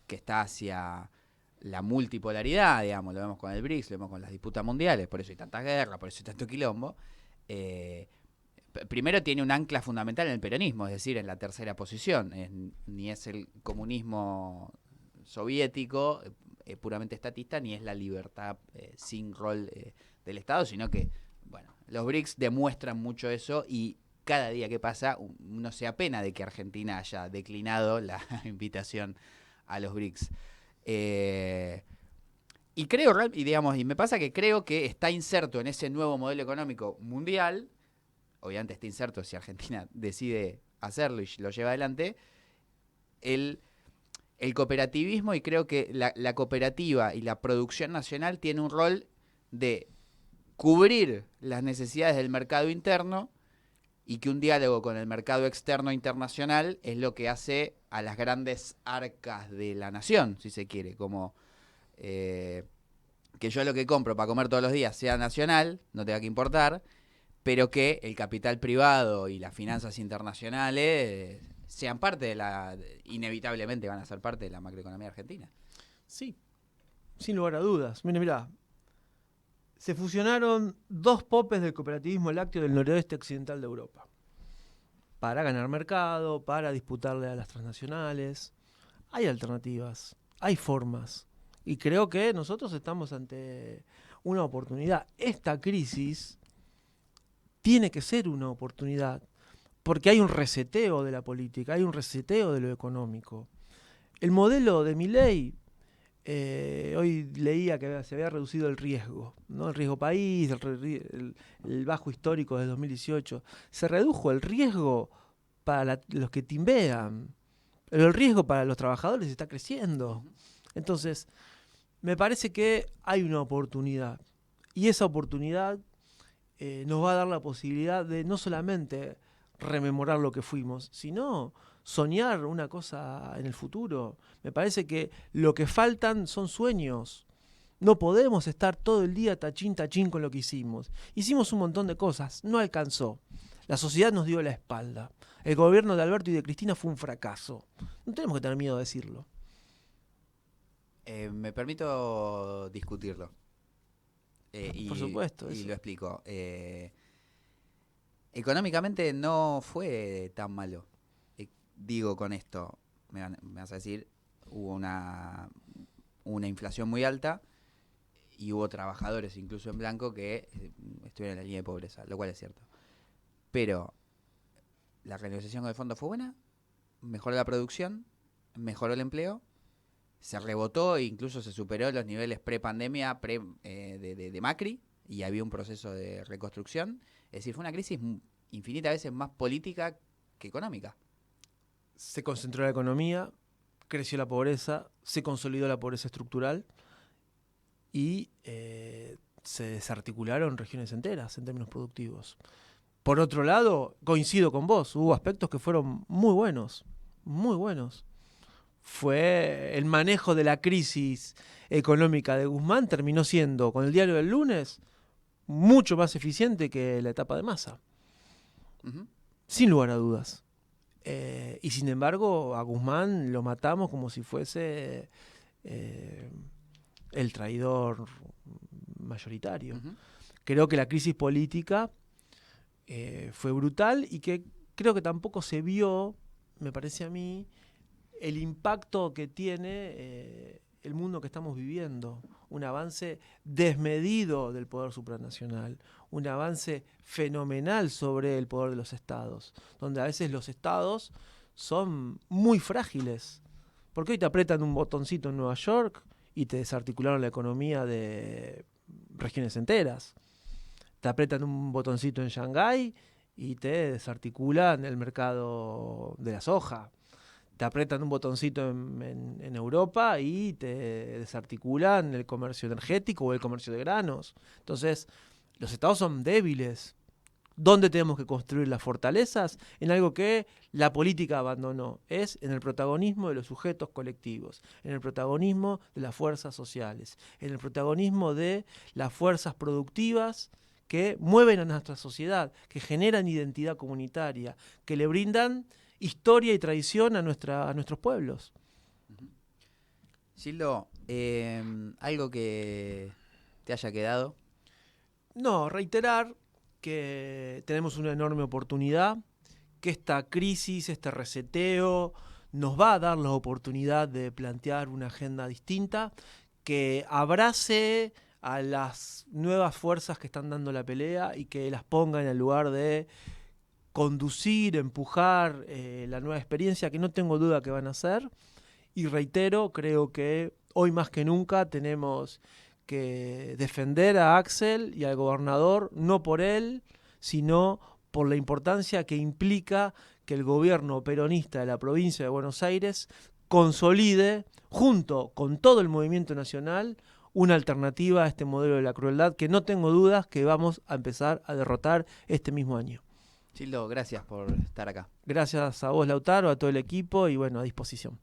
S1: que está hacia la multipolaridad, digamos, lo vemos con el BRICS, lo vemos con las disputas mundiales, por eso hay tantas guerras, por eso hay tanto quilombo. Primero tiene un ancla fundamental en el peronismo, es decir, en la tercera posición. Ni es el comunismo soviético puramente estatista, ni es la libertad sin rol del Estado, sino que, bueno, los BRICS demuestran mucho eso y cada día que pasa uno se apena de que Argentina haya declinado la invitación a los BRICS. Y creo, y me pasa que creo que está inserto en ese nuevo modelo económico mundial, obviamente está inserto si Argentina decide hacerlo y lo lleva adelante, el cooperativismo, y creo que la cooperativa y la producción nacional tiene un rol de cubrir las necesidades del mercado interno y que un diálogo con el mercado externo internacional es lo que hace a las grandes arcas de la nación, si se quiere, como que yo lo que compro para comer todos los días sea nacional, no tenga que importar, pero que el capital privado y las finanzas internacionales sean parte inevitablemente van a ser parte de la macroeconomía argentina.
S2: Sí, sin lugar a dudas. Mirá, se fusionaron dos popes del cooperativismo lácteo del noroeste occidental de Europa para ganar mercado, para disputarle a las transnacionales. Hay alternativas, hay formas. Y creo que nosotros estamos ante una oportunidad. Esta crisis tiene que ser una oportunidad, porque hay un reseteo de la política, hay un reseteo de lo económico. El modelo de Milei, hoy leía que se había reducido el riesgo, ¿no? El riesgo país, el bajo histórico del 2018. Se redujo el riesgo para los que timbean, pero el riesgo para los trabajadores está creciendo. Entonces, me parece que hay una oportunidad, y esa oportunidad nos va a dar la posibilidad de no solamente rememorar lo que fuimos, sino soñar una cosa en el futuro. Me parece que lo que faltan son sueños. No podemos estar todo el día tachín con lo que hicimos. Hicimos un montón de cosas, no alcanzó. La sociedad nos dio la espalda. El gobierno de Alberto y de Cristina fue un fracaso. No tenemos que tener miedo de decirlo.
S1: Me permito discutirlo.
S2: Por supuesto.
S1: Y lo explico. Económicamente no fue tan malo. Digo con esto, me vas a decir, hubo una inflación muy alta y hubo trabajadores, incluso en blanco, que estuvieron en la línea de pobreza, lo cual es cierto. Pero la renegociación con el fondo fue buena, mejoró la producción, mejoró el empleo, se rebotó e incluso se superó los niveles pre-pandemia de Macri, y había un proceso de reconstrucción. Es decir, fue una crisis infinitas veces más política que económica.
S2: Se concentró la economía, creció la pobreza, se consolidó la pobreza estructural y se desarticularon regiones enteras en términos productivos. Por otro lado, coincido con vos, hubo aspectos que fueron muy buenos, muy buenos. Fue el manejo de la crisis económica de Guzmán, terminó siendo, con el diario del lunes, mucho más eficiente que la etapa de Massa. Uh-huh. Sin lugar a dudas. Y sin embargo, a Guzmán lo matamos como si fuese el traidor mayoritario. Uh-huh. Creo que la crisis política fue brutal y que creo que tampoco se vio, me parece a mí, el impacto que tiene el mundo que estamos viviendo. Un avance desmedido del poder supranacional, un avance fenomenal sobre el poder de los estados, donde a veces los estados son muy frágiles, porque hoy te apretan un botoncito en Nueva York y te desarticularon la economía de regiones enteras. Te apretan un botoncito en Shanghái y te desarticulan el mercado de la soja. Te apretan un botoncito en Europa y te desarticulan el comercio energético o el comercio de granos. Entonces, los estados son débiles. ¿Dónde tenemos que construir las fortalezas? En algo que la política abandonó. Es en el protagonismo de los sujetos colectivos, en el protagonismo de las fuerzas sociales, en el protagonismo de las fuerzas productivas que mueven a nuestra sociedad, que generan identidad comunitaria, que le brindan historia y tradición a nuestros pueblos.
S1: Gildo, algo que te haya quedado.
S2: No, reiterar que tenemos una enorme oportunidad, que esta crisis, este reseteo, nos va a dar la oportunidad de plantear una agenda distinta, que abrace a las nuevas fuerzas que están dando la pelea y que las ponga en el lugar de conducir, empujar la nueva experiencia, que no tengo duda que van a hacer. Y reitero, creo que hoy más que nunca tenemos que defender a Axel y al gobernador, no por él, sino por la importancia que implica que el gobierno peronista de la provincia de Buenos Aires consolide, junto con todo el movimiento nacional, una alternativa a este modelo de la crueldad que no tengo dudas que vamos a empezar a derrotar este mismo año.
S1: Gildo, gracias por estar acá.
S2: Gracias a vos, Lautaro, a todo el equipo y bueno, a disposición.